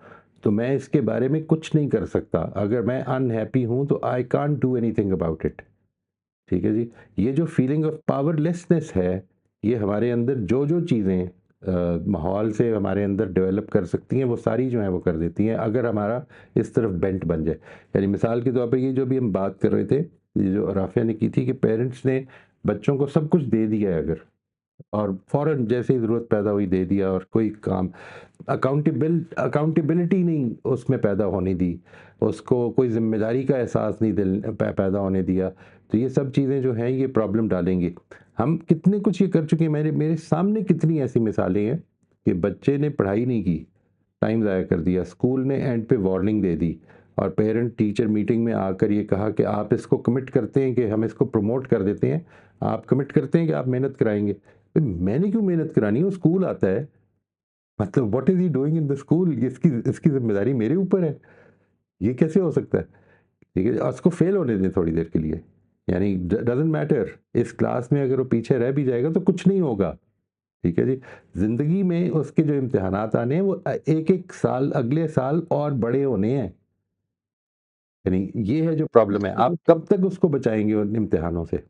तो मैं इसके बारे में कुछ नहीं कर सकता। अगर मैं अनहैप्पी हूँ, तो I can't do anything about it. ठीक है जी। ये जो फीलिंग ऑफ पावरलेसनेस है, ये हमारे अंदर जो चीज़ें माहौल से हमारे अंदर डेवलप कर सकती हैं, वो सारी जो हैं वो कर देती हैं, अगर हमारा इस तरफ बेंट बन जाए। यानी मिसाल के तौर पे ये जो भी हम बात कर रहे थे, ये जो राफ़िया ने की थी कि पेरेंट्स ने बच्चों को सब कुछ दे दिया है अगर, और फ़ौरन जैसे ही ज़रूरत पैदा हुई दे दिया, और कोई काम अकाउंटेबिलिटी नहीं उसमें पैदा होने दी, उसको कोई ज़िम्मेदारी का एहसास नहीं पैदा होने दिया, तो ये सब चीज़ें जो हैं ये प्रॉब्लम डालेंगी। हम कितने कुछ ये कर चुके हैं, मेरे मेरे सामने कितनी ऐसी मिसालें हैं कि बच्चे ने पढ़ाई नहीं की, टाइम ज़ाया कर दिया, स्कूल ने एंड पे वार्निंग दे दी, और पेरेंट टीचर मीटिंग में आकर ये कहा कि आप इसको कमिट करते हैं कि हम इसको प्रमोट कर देते हैं, आप कमिट करते हैं कि आप मेहनत कराएँगे। भई मैंने क्यों मेहनत करानी है? वो स्कूल आता है, मतलब what is he doing in the school? इसकी इसकी ज़िम्मेदारी मेरे ऊपर है। ये कैसे हो सकता है? ठीक है? और उसको फेल होने दें थोड़ी देर के लिए। यानी डज़न्ट मैटर, इस क्लास में अगर वो पीछे रह भी जाएगा तो कुछ नहीं होगा। ठीक है जी? ज़िंदगी में उसके जो इम्तिहानात आने हैं वो एक-एक साल अगले साल और बड़े होने हैं। यानी ये है जो प्रॉब्लम है। आप एब्सोल्युटली। कब तक उसको बचाएँगे उन इम्तिहानों से?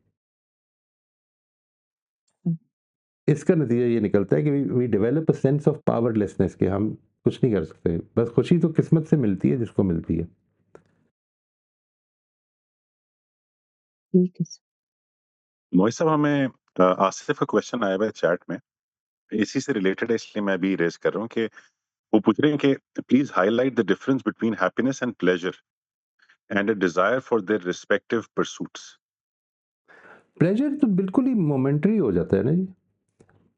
हुँ, इसका नतीजा ये निकलता है कि we develop a sense of powerlessness, कि हम कुछ नहीं कर सकते। बस खुशी तो किस्मत से मिलती है जिसको मिलती है। ठीक है सर। मोहित साहब, हमें आसिफ का क्वेश्चन आया हुआ है चैट में, इसी से रिलेटेड है, इसलिए मैं भी रेज़ कर रहा हूँ कि वो पूछ रहे हैं कि please highlight the difference between happiness and pleasure and a desire for their respective pursuits. Pleasure तो बिल्कुल ही मोमेंटरी हो जाता है ना जी।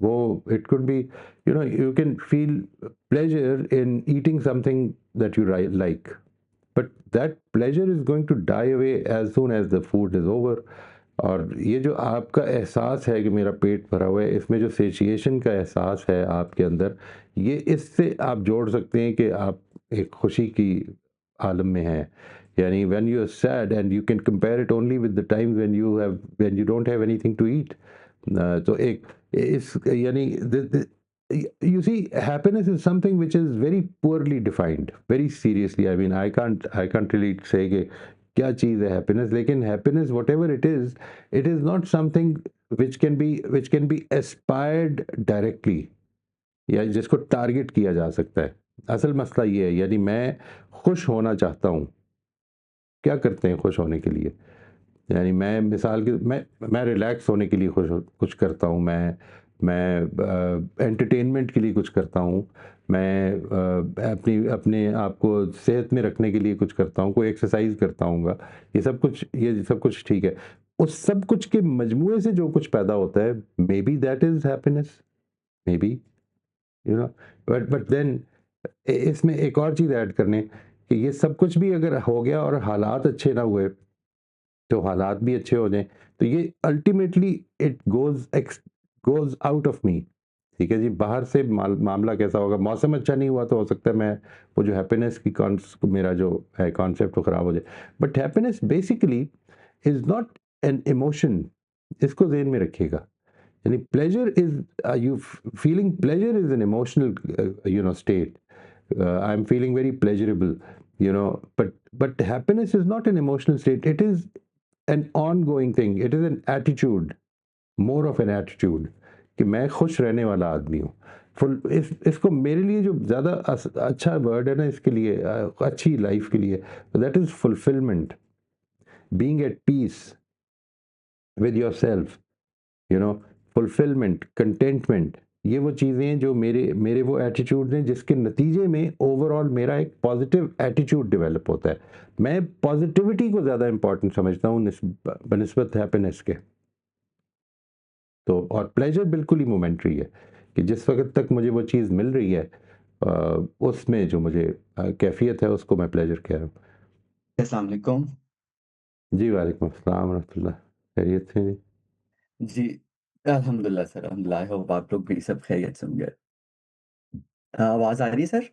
वो it could be, you can feel pleasure in eating something that you like, but that pleasure is going to die away as soon as the food is over. और ये जो आपका एहसास है कि मेरा पेट भरा हुआ है, इसमें जो सेटिस्फैक्शन का एहसास है आपके अंदर, ये इससे आप जोड़ सकते हैं कि आप एक खुशी की आलम में हैं। यानी when you are sad and you can compare it only with the time when you don't have anything to eat. तो एक इस यानी you see, happiness is something which is very poorly defined, very seriously. I mean, I can't really say कि क्या चीज़ है happiness, लेकिन happiness whatever it is not something which can be aspired directly, या जिसको टारगेट किया जा सकता है। असल मसला ये है, यानी मैं खुश होना चाहता हूँ, क्या करते हैं खुश होने के लिए? यानी मैं मिसाल के मैं रिलैक्स होने के लिए कुछ करता हूँ, मैं एंटरटेनमेंट के लिए कुछ करता हूँ, मैं अपने आप को सेहत में रखने के लिए कुछ करता हूँ, कोई एक्सरसाइज करता हूँगा। ये सब कुछ ठीक है। उस सब कुछ के मजमूए से जो कुछ पैदा होता है, maybe that is happiness, maybe, you know. But then इसमें एक और चीज़ ऐड करने कि ये सब कुछ भी अगर हो गया और हालात अच्छे ना हुए, तो हालात भी अच्छे हो जाएँ। तो ये ultimately it goes out of me, ठीक है जी? बाहर से मामला कैसा होगा, मौसम अच्छा नहीं हुआ तो हो सकता है मैं वो जो हैप्पीनेस की मेरा जो है कॉन्सेप्ट वो ख़राब हो जाए। But happiness basically is not an emotion, इसको ज़हन में रखिएगा। यानी pleasure is you feeling pleasure is an emotional state. I am feeling very pleasurable, but happiness is not an emotional state. It is an ongoing thing. It is an attitude, more of an attitude कि मैं खुश रहने वाला आदमी हूँ। इसको मेरे लिए जो ज़्यादा अच्छा वर्ड है ना इसके लिए, अच्छी लाइफ के लिए, that is fulfilment, being at peace with yourself, you know fulfilment, contentment. ये वो चीज़ें हैं जो मेरे मेरे वो एटीट्यूड हैं जिसके नतीजे में ओवरऑल मेरा एक पॉजिटिव एटीट्यूड डेवलप होता है। मैं पॉजिटिविटी को ज़्यादा इम्पोर्टेंट समझता हूँ बनिस्बत हैप्पीनेस के। तो और प्लेजर बिल्कुल ही मोमेंटरी है कि जिस वक्त तक मुझे वो चीज़ मिल रही है, उसमें जो मुझे कैफियत है उसको मैं प्लेजर कह रहा हूँ। अस्सलाम वालेकुम। जी वालेकुम अस्सलाम रहमतुल्लाह। खैरियत से जी? जी, अल्हम्दुलिल्लाह सर, अल्हम्दुलिल्लाह। आई होप आप लोग भी सब खैरियत से होंगे। आवाज़ आ रही है सर?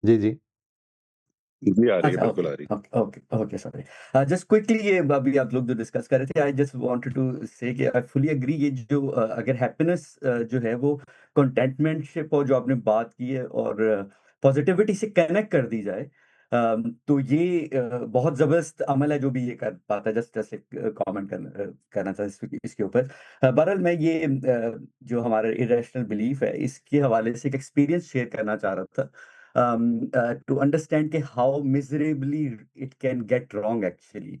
जी, जी। जी, आ रही है, अच्छा, बिल्कुल ओके, आ रही okay, okay, okay, sorry. Just quickly ये अभी आप लोग जो डिस्कस कर रहे थे, आई जस्ट वांटेड टू से कि आई फुली एग्री ये जो अगर हैप्पीनेस जो है वो कंटेंटमेंटशिप और जो आपने बात की है और पॉजिटिविटी से कनेक्ट कर दी जाए, तो ये बहुत ज़बरदस्त अमल है जो भी ये कर पाता है। जस्ट जस्ट एक कमेंट करना था इसके ऊपर। बहरहाल मैं ये जो हमारा इरेशनल बिलीफ है इसके हवाले से एक एक्सपीरियंस शेयर करना चाह रहा था। to understand कि how miserably it can get wrong actually.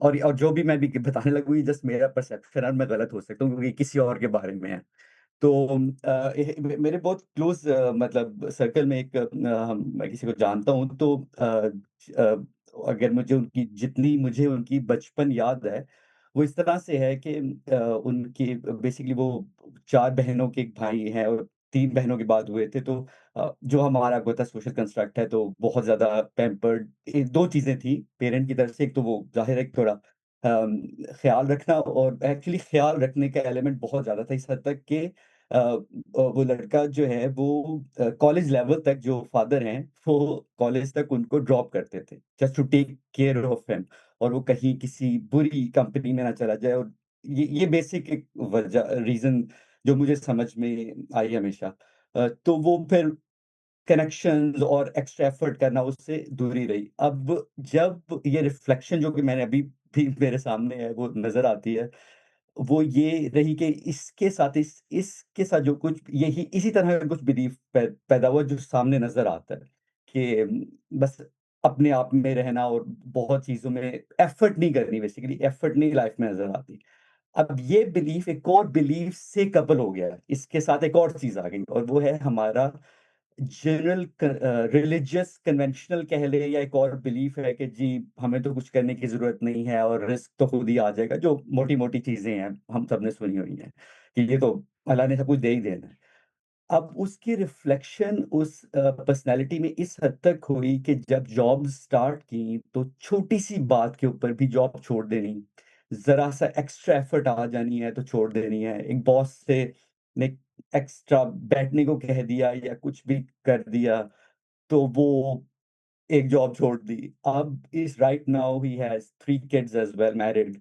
और जो भी मैं भी बताने लगूँ ये जस्ट मेरा परसेप्शन है और मैं गलत हो सकता हूँ क्योंकि किसी और के बारे में है। तो मेरे बहुत क्लोज मतलब सर्कल में एक मैं किसी को जानता हूँ तो अगर मुझे उनकी बचपन याद है वो इस तरह से है कि उनकी बेसिकली वो 4 बहनों के एक भाई हैं और 3 बहनों के बाद हुए थे। तो जो हमारा आपको पता है सोशल कंस्ट्रक्ट है तो बहुत ज़्यादा पैम्पर्ड 2 चीज़ें थी पेरेंट की तरफ से। एक तो वो ज़ाहिर है कि थोड़ा ख़्याल रखना और एक्चुअली ख़्याल रखने का एलिमेंट बहुत ज़्यादा था इस हद तक कि वो लड़का जो है वो कॉलेज लेवल तक जो फादर हैं, वो कॉलेज तक उनको ड्रॉप करते थे, just to take care of him और वो कहीं किसी बुरी कंपनी में ना चला जाए। और ये बेसिक एक वजह रीज़न जो मुझे समझ में आई हमेशा। तो वो फिर कनेक्शंस और एक्स्ट्रा एफर्ट करना उससे दूर ही रही। अब जब ये रिफ्लेक्शन जो कि मैंने अभी भी मेरे सामने है वो नज़र आती है, वो ये रही कि इसके साथ जो कुछ यही इसी तरह का कुछ बिलीफ पैदा हुआ जो सामने नज़र आता है कि बस अपने आप में रहना और बहुत चीज़ों में एफर्ट नहीं करनी, बेसिकली एफर्ट नहीं लाइफ में नज़र आती। अब ये बिलीफ एक और बिलीफ से कपल हो गया है। इसके साथ एक और चीज़ आ गई और वो है हमारा रिलीजियस कन्वेंशनल कह लें या एक और बिलीफ है कि जी हमें तो कुछ करने की ज़रूरत नहीं है और रिस्क तो खुद ही आ जाएगा, जो मोटी-मोटी चीज़ें हैं, हम सबने सुनी हुई हैं, कि ये तो अल्लाह ने सब कुछ दे ही देना है। अब उसकी रिफ्लेक्शन उस पर्सनैलिटी में इस हद तक हुई कि जब जॉब स्टार्ट की, तो छोटी-सी बात के ऊपर भी जॉब छोड़ देनी, ज़रा-सा एक्स्ट्रा एफर्ट आ जानी है तो छोड़ देनी है। एक बॉस से ने एक्स्ट्रा बैठने को कह दिया या कुछ भी कर दिया, तो वो एक जॉब छोड़ दी। अब is right now he has 3 kids as well married.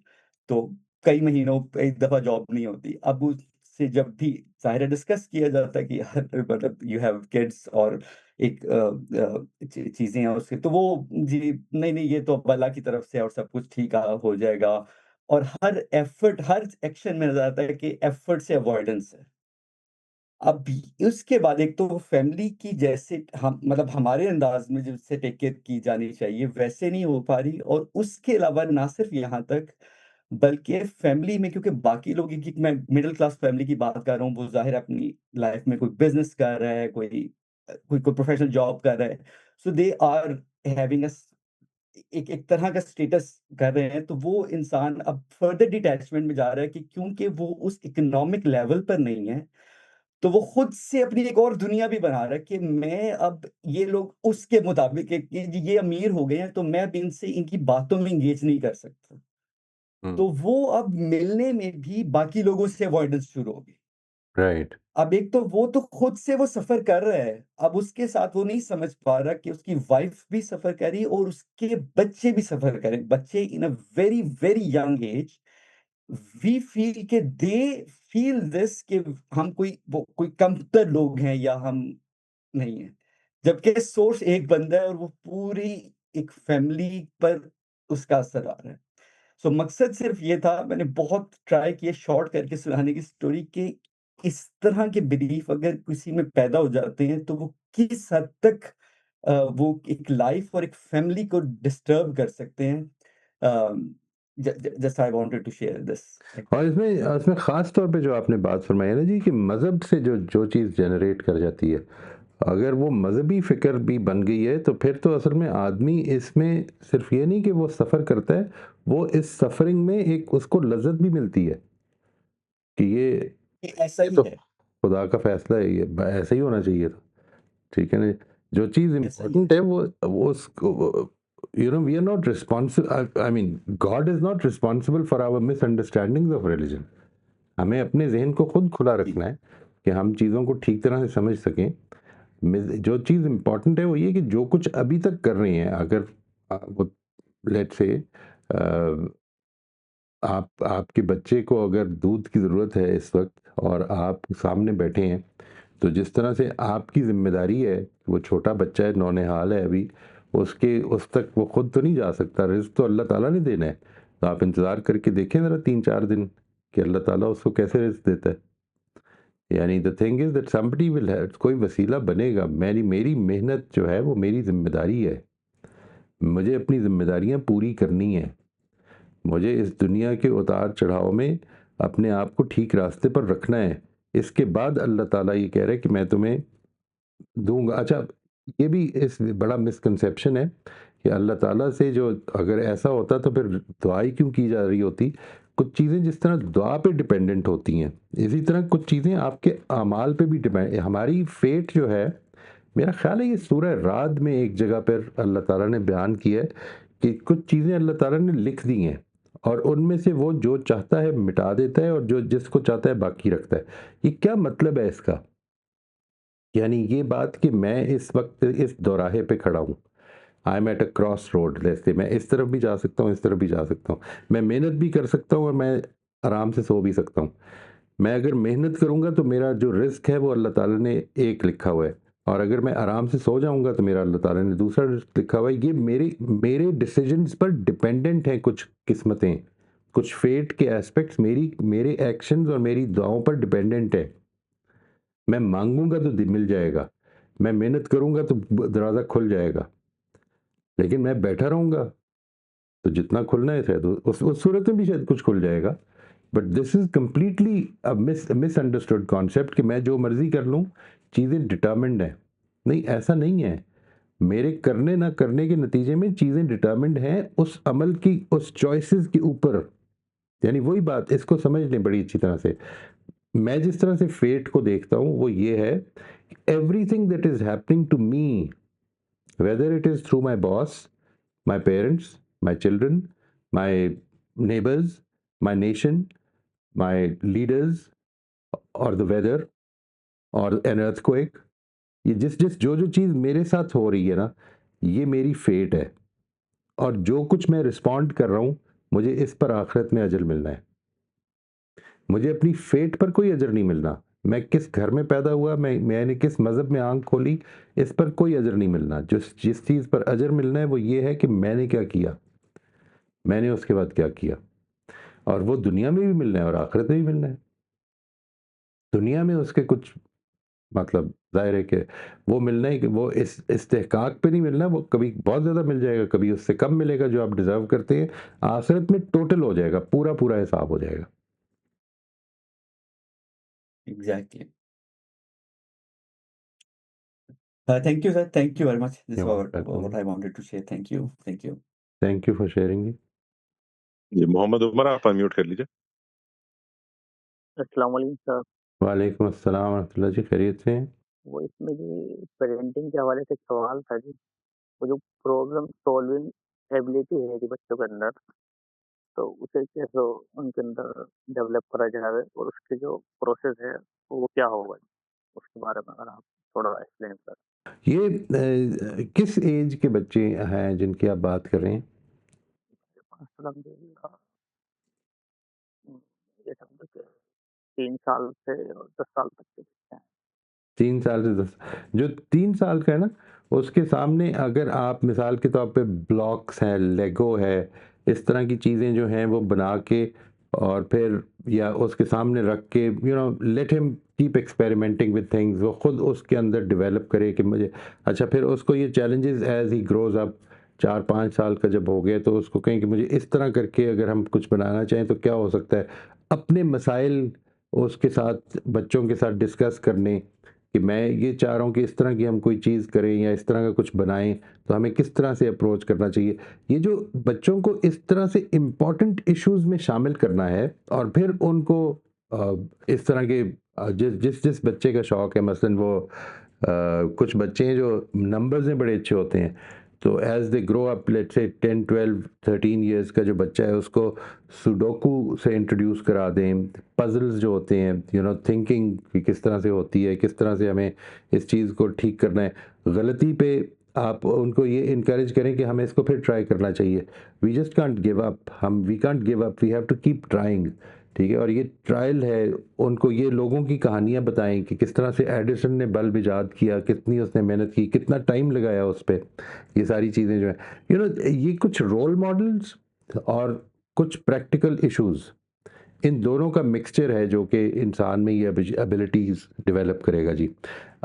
तो कई महीनों पे एक दफ़ा जॉब नहीं होती। अब उससे जब भी ज़ाहिर है डिस्कस किया जाता है कि यार मतलब यू हैव किड्स और एक चीज़ें हैं उसके, तो वो जी नहीं ये तो अब अल्लाह की तरफ से है और सब कुछ ठीक हो जाएगा। और हर एफर्ट हर एक्शन में नज़र आता है कि एफर्ट से अवॉइडेंस है। अब उसके बाद एक तो फैमिली की जैसे हम मतलब हमारे अंदाज़ में जिससे टेक केयर की जानी चाहिए, वैसे नहीं हो पा रही। और उसके अलावा ना सिर्फ़ यहाँ तक, बल्कि फैमिली में क्योंकि बाकी लोग की मैं मिडल क्लास फैमिली की बात कर रहा हूँ, वो ज़ाहिर है अपनी लाइफ़ में कोई बिज़नेस कर रहा है, कोई प्रोफ़ेशनल जॉब कर रहा है। सो दे आर हैविंग एक एक तरह का स्टेटस कर रहे हैं, तो वो इंसान अब फर्दर डिटैचमेंट में जा रहा है कि क्योंकि वो उस इकोनॉमिक लेवल पर नहीं है, तो वो खुद से अपनी एक और दुनिया भी बना रहा है कि मैं अब ये लोग उसके मुताबिक है कि जी ये अमीर हो गए हैं, तो मैं अब इनसे इनकी बातों में एंगेज नहीं कर सकता। हुँ, तो वो अब मिलने में भी बाकी लोगों से अवॉइडेंस शुरू हो गई। राइट, अब एक तो वो तो खुद से वो सफ़र कर रहा है, अब उसके साथ वो नहीं समझ पा रहा कि उसकी वाइफ़ भी सफ़र कर रही है और उसके बच्चे भी सफ़र कर रहे हैं। बच्चे in a very, very young age we feel कि दे फील दिस कि हम कोई कमतर लोग हैं या हम नहीं हैं। जबकि सोर्स एक बंदा है और वो पूरी एक फैमिली पर उसका असर आ रहा है। सो मकसद सिर्फ़ ये था, मैंने बहुत ट्राई किया शॉर्ट करके सुनाने की स्टोरी कि इस तरह के बिलीफ अगर किसी में पैदा हो जाते हैं, तो वो किस हद तक वो एक लाइफ़ और एक फैमिली को डिस्टर्ब कर सकते हैं। ज ज just I wanted to share this. Thank और इसमें इसमें ख़ास तौर पे जो आपने बात फ़रमाई है ना जी कि मज़हब से जो जो चीज़ जनरेट कर जाती है, अगर वो मज़हबी फ़िक्र भी बन गई है, तो फिर तो असल में आदमी इसमें सिर्फ़ ये नहीं कि वो सफ़र करता है, वो इस सफ़रिंग में एक उसको लज़्ज़त भी मिलती है कि ये ऐसा ये ही तो है, खुदा का फ़ैसला है, ये ऐसा ही होना चाहिए था। ठीक है ना? जो चीज़ ऐसा ही है। इम्पोर्टेंट है वो उसको you know we are not responsible I mean God is not responsible for our misunderstandings of religion. हमें अपने ज़हन को खुद खुला जी, रखना है कि हम चीज़ों को ठीक तरह से समझ सकें। जो चीज़ इम्पोर्टेंट है वो ये कि जो कुछ अभी तक कर रहे हैं अगर वो लेट्स से आप आपके बच्चे को अगर दूध की ज़रूरत है इस वक़्त और आप सामने बैठे हैं, तो जिस तरह से आपकी ज़िम्मेदारी है, वो छोटा बच्चा है, नौनिहाल है अभी, उसके उस तक वो खुद तो नहीं जा सकता, रिज़्क तो अल्लाह ताला ने देना है। तो आप इंतज़ार करके देखें ज़रा 3-4 दिन कि अल्लाह ताला उसको कैसे रिज़्क देता है। यानी the thing is that somebody will have कोई वसीला बनेगा। मेरी मेरी मेहनत जो है वो मेरी ज़िम्मेदारी है। मुझे अपनी ज़िम्मेदारियाँ पूरी करनी हैं। मुझे इस दुनिया के उतार-चढ़ाव में अपने आप को ठीक रास्ते पर रखना है। इसके बाद अल्लाह ताला ये कह रहा है कि मैं तुम्हें दूँगा। अच्छा, ये भी इस बड़ा मिसकंसेप्शन है कि अल्लाह ताला से जो अगर ऐसा होता तो फिर दुआ ही क्यों की जा रही होती? कुछ चीज़ें जिस तरह दुआ पे डिपेंडेंट होती हैं, इसी तरह कुछ चीज़ें आपके अमाल पे भी डिपेंड हमारी फ़ेट जो है, मेरा ख़्याल है ये सूरह राद में एक जगह पर अल्लाह ताला ने बयान किया है कि कुछ चीज़ें अल्लाह ताला ने लिख दी हैं और उनमें से वो जो चाहता है मिटा देता है और जो जिसको चाहता है बाकी रखता है। ये क्या मतलब है इसका? यानी ये बात कि मैं इस वक़्त इस दोराहे पे खड़ा हूँ। I am at a cross road जैसे मैं इस तरफ भी जा सकता हूँ, इस तरफ भी जा सकता हूँ। मैं मेहनत भी कर सकता हूँ और मैं आराम से सो भी सकता हूँ। मैं अगर मेहनत करूँगा तो मेरा जो रिज़्क है वो अल्लाह ताला ने एक लिखा हुआ है और अगर मैं आराम से सो जाऊँगा तो मेरा अल्लाह ताला ने दूसरा रिज़्क लिखा हुआ है। ये मेरे मेरे डिसिज़न्स पर डिपेंडेंट हैं कुछ किस्मतें, कुछ फ़ेट के एस्पेक्ट्स मेरे एक्शंस और मेरी दुआओं पर डिपेंडेंट है। मैं माँगूँगा तो मिल जाएगा, मैं मेहनत करूँगा तो दरवाज़ा खुल जाएगा, लेकिन मैं बैठा रहूँगा तो जितना खुलना है शायद उस सूरत में भी शायद कुछ खुल जाएगा। But this is completely a misunderstood concept कि मैं जो मर्ज़ी कर लूँ, चीज़ें डिटरमिन्ड हैं। नहीं, ऐसा नहीं है। मेरे करने ना करने के नतीजे में चीज़ें डिटरमिन्ड हैं उस अमल की, उस चॉइसेस के ऊपर। यानी वही बात, इसको समझ लें बड़ी अच्छी तरह से। मैं जिस तरह से फेट को देखता हूँ वो ये है, everything that is happening to me, whether it is through my boss, my parents, my children, my neighbors, my nation, my leaders, or the weather, or an earthquake, ये जिस जो चीज़ मेरे साथ हो रही है ना, ये मेरी फेट है और जो कुछ मैं रिस्पॉन्ड कर रहा हूँ, मुझे इस पर आखिरत में अजर मिलना है। मुझे अपनी फेट पर कोई अजर नहीं मिलना। मैं किस घर में पैदा हुआ, मैंने किस मज़हब में आँख खोली, इस पर कोई अजर नहीं मिलना। जिस चीज़ पर अजर मिलना है वो ये है कि मैंने क्या किया, मैंने उसके बाद क्या किया। और वो दुनिया में भी मिलना है और आखिरत में भी मिलना है। दुनिया में उसके कुछ मतलब ज़ाहिर है कि वो मिलना है कि वो इस इस्तेहकाक पे नहीं मिलना, वो कभी बहुत ज़्यादा मिल जाएगा, कभी उससे कम मिलेगा जो आप डिज़र्व करते हैं। आखिरत में टोटल हो जाएगा, पूरा-पूरा हिसाब हो जाएगा। Exactly. Thank you sir, thank you very much. This you are what welcome. What I wanted to share. Thank you, thank you. Thank you for sharing it. जी, मोहम्मद उमर आप अनम्यूट कर लीजिए। अस्सलाम वालेकुम सर। वालेकुम अस्सलाम रहमतुल्लाह जी, खैरियत से हैं? वो इसमें जी पेरेंटिंग के हवाले से एक सवाल था जी। वो जो प्रॉब्लम सॉल्विंग एबिलिटी है जी बच्चों के अंदर, तो उसे कैसे उनके अंदर डेवलप करा जाए और उसकी जो प्रोसेस है, वो क्या होगा? उसके बारे में अगर आप थोड़ा एक्सप्लेन करें। ये किस एज के बच्चे हैं जिनकी आप बात कर रहे हैं? अल्हम्दुलिल्लाह ये समझो कि 3 साल से और 10 साल तक के बच्चे हैं। 3 साल से 10, जो 3 साल का है ना, उसके सामने अगर आप मिसाल के तौर पे ब्लॉक्स हैं, लेगो है, इस तरह की चीज़ें जो हैं वो बना के और फिर या उसके सामने रख के let him keep experimenting with things, वो खुद उसके अंदर डेवलप करे कि मुझे अच्छा, फिर उसको ये चैलेंजेस एज़ ही ग्रोज़ अप 4-5 साल का जब हो गया तो उसको कहें कि मुझे इस तरह करके अगर हम कुछ बनाना चाहें तो क्या हो सकता है? अपने मसाइल उसके साथ बच्चों के साथ डिस्कस करने कि मैं ये चाह रहा हूँ कि इस तरह की हम कोई चीज़ करें या इस तरह का कुछ बनाएँ, तो हमें किस तरह से अप्रोच करना चाहिए। ये जो बच्चों को इस तरह से इम्पोर्टेंट इश्यूज़ में शामिल करना है और फिर उनको इस तरह के जिस बच्चे का शौक है, मसलन वो कुछ बच्चे हैं जो नंबर्स में बड़े अच्छे होते हैं, तो as they grow up let's say 10, 12, 13 years का जो बच्चा है उसको सुडोकू से इंट्रोड्यूस करा दें, पज़ल्स जो होते हैं, थिंकिंग कि किस तरह से होती है, किस तरह से हमें इस चीज़ को ठीक करना है। गलती पे आप उनको ये इनकरेज करें कि हमें इसको फिर ट्राई करना चाहिए। We just can't give up, we can't give up, we have to keep trying. ठीक है? और ये ट्रायल है, उनको ये लोगों की कहानियाँ बताएँ कि किस तरह से एडिसन ने बल्ब इजाद किया, कितनी उसने मेहनत की, कितना टाइम लगाया उस पे। ये सारी चीज़ें जो हैं, ये कुछ रोल मॉडल्स और कुछ प्रैक्टिकल इश्यूज़, इन दोनों का मिक्सचर है जो कि इंसान में ये एबिलिटीज़ डेवलप करेगा जी।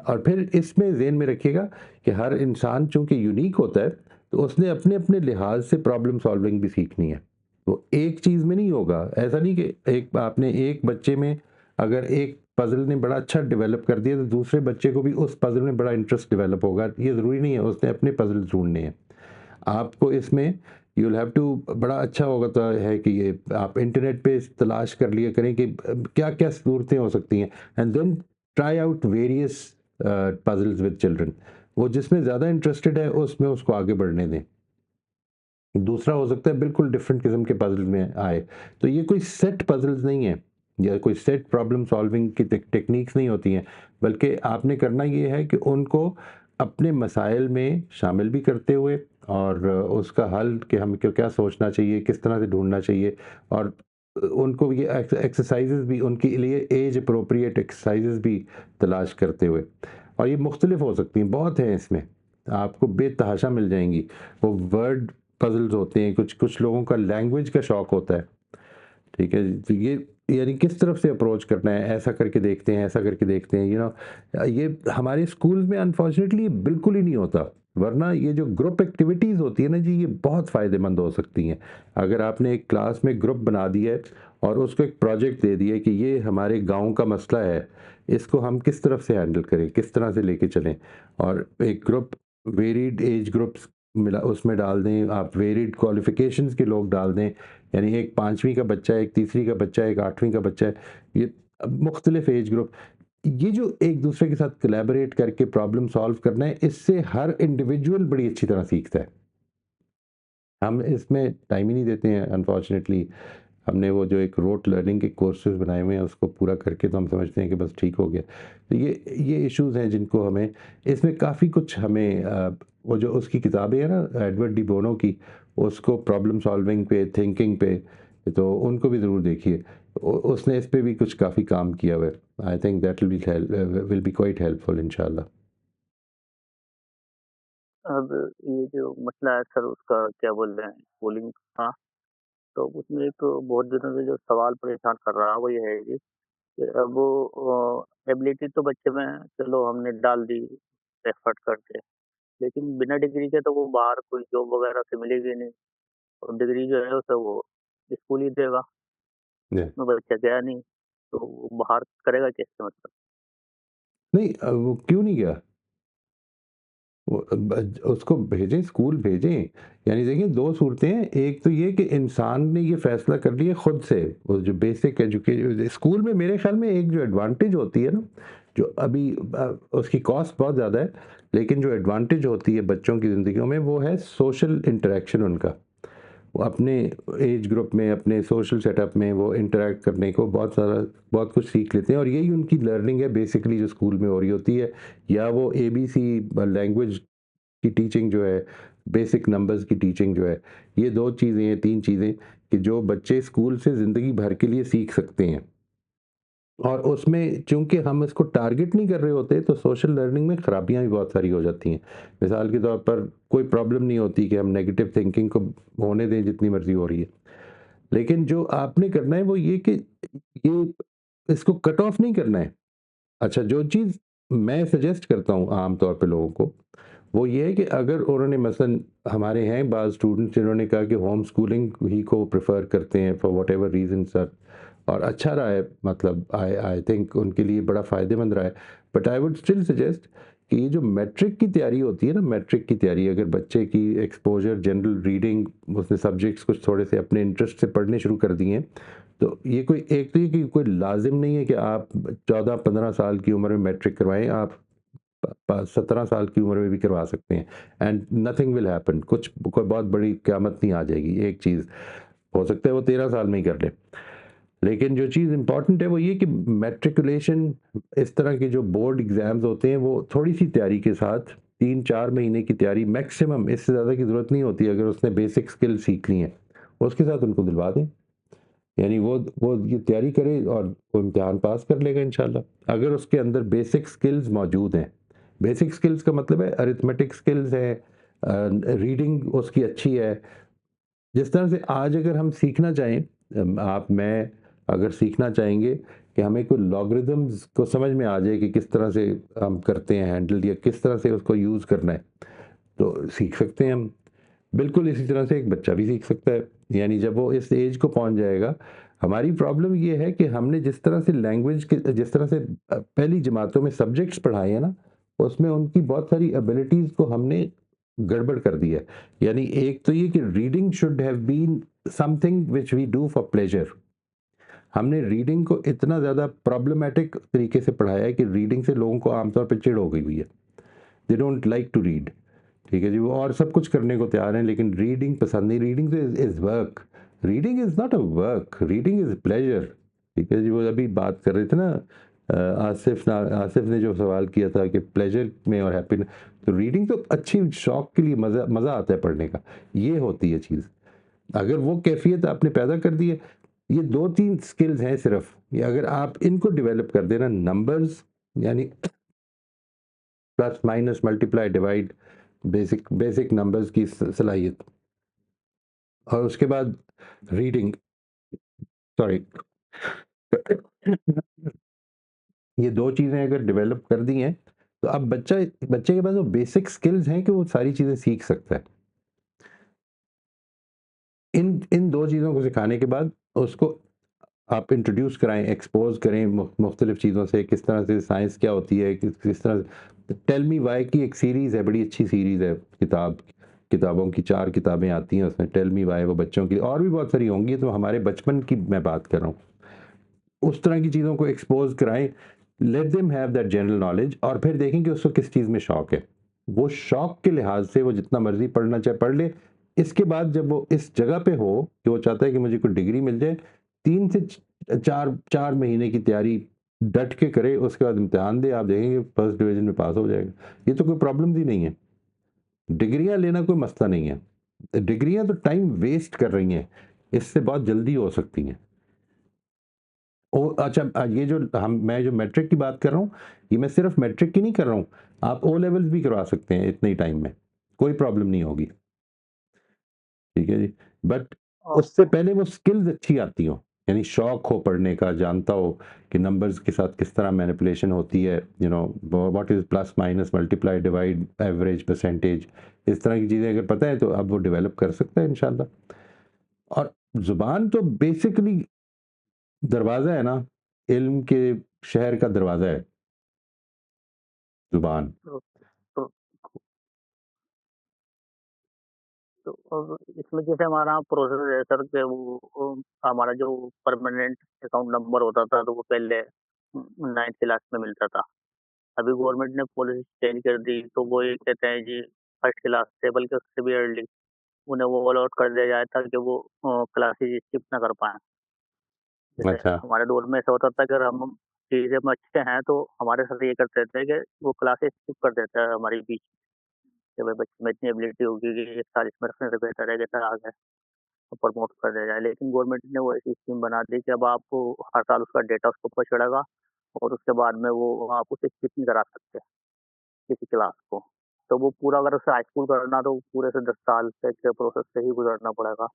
और फिर इसमें ज़हन में रखिएगा कि हर इंसान चूँकि यूनिक होता है, तो उसने अपने-अपने लिहाज से प्रॉब्लम सॉल्विंग भी सीखनी है। तो एक चीज़ में नहीं होगा, ऐसा नहीं कि एक बच्चे में अगर एक पज़ल ने बड़ा अच्छा डेवलप कर दिया, तो दूसरे बच्चे को भी उस पज़ल में बड़ा इंटरेस्ट डेवलप होगा। ये ज़रूरी नहीं है, उसने अपने पज़ल्स ढूँढने हैं। आपको इसमें यू विल हैव टू बड़ा अच्छा होता है कि ये आप इंटरनेट पे तलाश कर लिया करें कि क्या-क्या सूरतें हो सकती हैं, and then try out various puzzles with children. वो जिसमें ज़्यादा इंटरेस्टेड है उसमें उसको आगे बढ़ने दें। दूसरा हो सकता है बिल्कुल डिफरेंट किस्म के पज़ल में आए। तो ये कोई सेट पज़ल्स नहीं है या कोई सेट प्रॉब्लम सॉल्विंग की टेक्निक्स नहीं होती हैं, बल्कि आपने करना ये है कि उनको अपने मसाइल में शामिल भी करते हुए और उसका हल कि हमें क्या सोचना चाहिए, किस तरह से ढूँढना चाहिए, और उनको ये एक्सरसाइज़ेज़ भी उनके लिए एज एप्रोप्रिएट एक्सरसाइज़ेज़ भी तलाश करते हुए। और ये मुख्तलिफ हो सकती हैं, बहुत हैं इसमें, आपको बेतहाशा मिल जाएँगी। वो वर्ड पज़ल्स होते हैं, कुछ कुछ लोगों का लैंग्वेज का शौक होता है, ठीक है? तो ये यानी किस तरफ से अप्रोच करना है, ऐसा करके देखते हैं, ऐसा करके देखते हैं, ये हमारे स्कूल्स में अनफॉर्चुनेटली बिल्कुल ही नहीं होता। वरना ये जो ग्रुप एक्टिविटीज़ होती है ना जी, ये बहुत फ़ायदेमंद हो सकती हैं। अगर आपने एक क्लास में ग्रुप बना दिया है और उसको एक प्रोजेक्ट दे दिया है कि ये हमारे गाँव का मसला है, इसको हम किस तरफ से हैंडल करें, किस तरह से लेके चलें, और एक ग्रुप वेरिड एज ग्रुप्स मिला उसमें डाल दें, आप वेरिड क्वालिफ़िकेशंस के लोग डाल दें, यानी एक 5वीं का बच्चा है, एक तीसरी का बच्चा है, एक 8वीं का बच्चा है, ये मुख्तलिफ एज ग्रुप, ये जो एक दूसरे के साथ कोलैबोरेट करके प्रॉब्लम सॉल्व करना है, इससे हर इंडिविजुअल बड़ी अच्छी तरह सीखता है। हम इसमें टाइम ही नहीं देते हैं अनफॉर्चुनेटली। हमने वो जो एक रोट लर्निंग के कोर्सेज़ बनाए हुए हैं उसको पूरा करके तो हम समझते हैं कि बस ठीक हो गया। तो ये इश्यूज़ हैं जिनको हमें इसमें काफ़ी कुछ हमें वो जो उसकी किताबें हैं ना एडवर्ड डी बोनो की, उसको प्रॉब्लम सॉल्विंग पे, थिंकिंग पे, तो उनको भी ज़रूर देखिए। उसने इस पे भी कुछ काफ़ी काम किया हुआ है। I think that will be quite helpful इंशाल्लाह। अब ये जो मसला है सर उसका क्या बोल रहे हैं स्कूलिंग का, तो उसमें एक बहुत दिनों से जो सवाल परेशान कर रहा है वो ये है जी कि अब वो एबिलिटी तो बच्चे में चलो हमने डाल दी एफर्ट करके, लेकिन बिना डिग्री के तो वो बाहर कोई जॉब वगैरह से मिलेगी नहीं, और डिग्री जो है उसे वो स्कूल ही देगा, जी। उसमें बच्चा गया नहीं, तो वो बाहर करेगा कैसे मतलब? नहीं वो क्यों नहीं गया? उसको भेजें, स्कूल भेजें। यानी देखिए 2 सूरतें हैं, एक तो ये कि इंसान ने ये फ़ैसला कर लिया खुद से, वो जो बेसिक स्कूल में मेरे ख़्याल में एक जो एडवांटेज होती है ना, जो अभी उसकी कॉस्ट बहुत ज़्यादा है, लेकिन जो एडवांटेज होती है बच्चों की ज़िंदगियों में वो है सोशल इंटरैक्शन उनका। वो अपने एज ग्रुप में, अपने सोशल सेटअप में वो इंटरैक्ट करने को बहुत कुछ सीख लेते हैं, और यही उनकी लर्निंग है बेसिकली जो स्कूल में हो रही होती है। या वो एबीसी लैंग्वेज की टीचिंग जो है, बेसिक नंबर्स की टीचिंग जो है, ये 2 चीज़ें हैं, 3 चीज़ें कि जो बच्चे स्कूल से ज़िंदगी भर के लिए सीख सकते हैं। और उसमें चूँकि हम इसको टारगेट नहीं कर रहे होते, तो सोशल लर्निंग में खराबियाँ भी बहुत सारी हो जाती हैं। मिसाल के तौर पर कोई प्रॉब्लम नहीं होती कि हम नेगेटिव थिंकिंग को होने दें जितनी मर्ज़ी हो रही है। लेकिन जो आपने करना है वो ये कि ये इसको कट ऑफ नहीं करना है। अच्छा, जो चीज़ मैं सजेस्ट करता हूँ आम तौर पे लोगों को, वो ये है कि अगर उन्होंने मसलन, हमारे हैं बाज़ स्टूडेंट्स जिन्होंने कहा कि होम स्कूलिंग ही को प्रेफ़र करते हैं फॉर व्हाटएवर रीज़न्स आर, और अच्छा रहा है, मतलब आई आई थिंक उनके लिए बड़ा फ़ायदेमंद रहा है। But I would still suggest कि ये जो मैट्रिक की तैयारी होती है ना, मैट्रिक की तैयारी अगर बच्चे की एक्सपोज़र, जनरल रीडिंग, उसने सब्जेक्ट्स कुछ थोड़े से अपने इंटरेस्ट से पढ़ने शुरू कर दिए हैं, तो ये कोई एक तो ये कि कोई लाज़िम नहीं है कि आप 14-15 साल की उम्र में मैट्रिक करवाएँ, आप 17 साल की उम्र में भी करवा सकते हैं, एंड नथिंग विल हैपन। कुछ कोई बहुत बड़ी क़यामत नहीं आ जाएगी। एक चीज़ हो सकता है वो 13 साल में ही कर ले। लेकिन जो चीज़ इम्पॉर्टेंट है वो ये कि मैट्रिकुलेशन, इस तरह के जो बोर्ड एग्ज़ाम्स होते हैं, वो थोड़ी-सी तैयारी के साथ 3-4 महीने की तैयारी मैक्सिमम, इससे ज़्यादा की ज़रूरत नहीं होती। अगर उसने बेसिक स्किल सीख ली हैं, उसके साथ उनको दिलवा दें। यानी वो ये तैयारी करे और वो इम्तिहान पास कर लेगा इंशाल्लाह। अगर उसके अंदर बेसिक स्किल्स मौजूद हैं, बेसिक स्किल्स का मतलब है अरिथमेटिक स्किल्स है, रीडिंग उसकी अच्छी है। जिस तरह से आज अगर हम सीखना चाहें, मैं अगर सीखना चाहेंगे कि हमें कोई लॉगरिदम्स को समझ में आ जाए कि किस तरह से हम करते हैं हैंडल, या किस तरह से उसको यूज़ करना है, तो सीख सकते हैं हम। बिल्कुल इसी तरह से एक बच्चा भी सीख सकता है। यानी जब वो इस एज को पहुंच जाएगा, हमारी प्रॉब्लम ये है कि हमने जिस तरह से लैंग्वेज के, जिस तरह से पहली जमातों में सब्जेक्ट्स पढ़ाए हैं ना, उसमें उनकी बहुत सारी एबिलिटीज़ को हमने गड़बड़ कर दी है। यानी एक तो ये कि reading should have been something which we do for pleasure. हमने रीडिंग को इतना ज़्यादा प्रॉब्लमैटिक तरीके से पढ़ाया है कि रीडिंग से लोगों को आमतौर पर चिढ़ हो गई हुई है। They don't like to read. ठीक है जी, वो और सब कुछ करने को तैयार हैं, लेकिन रीडिंग पसंद नहीं। रीडिंग तो is work. Reading is not a work, reading is pleasure. ठीक है जी, वो अभी बात कर रहे थे ना, आसिफ ने जो सवाल किया था कि प्लेजर में और हैप्पीनेस, तो रीडिंग तो अच्छी, शौक के लिए मज़ा मज़ा आता है पढ़ने का, ये होती है चीज़। अगर वो कैफियत आपने पैदा कर दी है, ये 2-3 स्किल्स हैं सिर्फ, ये अगर आप इनको डेवलप कर देना, नंबर्स यानी plus minus multiply divide, basic basic numbers की सलाहियत, और उसके बाद रीडिंग, सॉरी, ये 2 चीज़ें अगर डेवलप कर दी हैं, तो अब बच्चे के पास वो बेसिक स्किल्स हैं कि वो सारी चीज़ें सीख सकता है। इन 2 चीज़ों को सिखाने के बाद उसको आप इंट्रोड्यूस कराएँ, एक्सपोज़ करें मुख्तलिफ़ चीज़ों से, किस तरह से साइंस क्या होती है, किस तरह से। टेल मी व्हाई की एक सीरीज़ है, बड़ी अच्छी सीरीज़ है, किताबों की 4 किताबें आती हैं उसमें, टेल मी व्हाई, वो बच्चों की, और भी बहुत सारी होंगी, तो हमारे बचपन की मैं बात कर रहा हूँ। उस तरह की चीज़ों को एक्सपोज़ कराएँ, let them have that general knowledge, और फिर देखें कि उसको किस चीज़ में शौक है। वो शौक के लिहाज से वो जितना मर्ज़ी पढ़ना चाहे पढ़ ले। इसके बाद जब वो इस जगह पे हो कि वो चाहता है कि मुझे कोई डिग्री मिल जाए, 3 से 4 महीने की तैयारी डट के करे, उसके बाद इम्तिहान दे, आप देखेंगे फर्स्ट डिवीज़न में पास हो जाएगा। ये तो कोई प्रॉब्लम ही नहीं है। डिग्रियाँ लेना कोई मसला नहीं है। डिग्रियाँ तो टाइम वेस्ट कर रही हैं, इससे बहुत जल्दी हो सकती हैं। अच्छा, ये जो मैं जो मैट्रिक की बात कर रहा हूँ, ये मैं सिर्फ मैट्रिक की नहीं कर रहा हूँ। आप ओ लेवल्स भी करवा सकते हैं इतने ही टाइम में, कोई प्रॉब्लम नहीं होगी। ठीक है जी। बट उससे पहले वो स्किल्स अच्छी आती हों, यानी शौक हो पढ़ने का, जानता हो कि नंबर्स के साथ किस तरह मैनिपुलेशन होती है, what is plus minus multiply divide average percentage, इस तरह की चीज़ें अगर पता है तो अब वो डेवलप कर सकता है इंशाल्लाह। और ज़ुबान तो बेसिकली दरवाज़ा है ना, इल्म के शहर का दरवाज़ा है ज़ुबान। तो तो तो अब इसमें जैसे हमारा प्रोसेस है सर कि वो हमारा जो परमानेंट अकाउंट नंबर होता था तो वो पहले 9th क्लास में मिलता था। अभी गवर्नमेंट ने पॉलिसी चेंज कर दी तो वो ये कहते हैं जी फर्स्ट क्लास से, बल्कि उससे भी अर्ली उन्हें वो अलॉट कर दिया जाए ताकि वो क्लासेस स्किप ना कर पाएँ। जैसे अच्छा, हमारे दौर में ऐसा होता था कि अगर हम चीज़ें में अच्छे हैं तो हमारे साथ ये करते थे कि वो क्लासेस स्किप कर देते हैं हमारे बीच कि भाई बच्चे में इतनी एबिलिटी होगी कि 1 साल इसमें रखने से बेहतर है कि सर आगे प्रमोट कर दिया जाए। लेकिन गवर्नमेंट ने वो ऐसी स्कीम बना दी कि अब आपको हर साल उसका डेटा उसके ऊपर चढ़ेगा और उसके बाद में वो आप उसे स्किप नहीं करा सकते किसी क्लास को। तो वो पूरा अगर उसे हाई स्कूल करना तो पूरे से 10 साल तक के प्रोसेस से ही गुजरना पड़ेगा,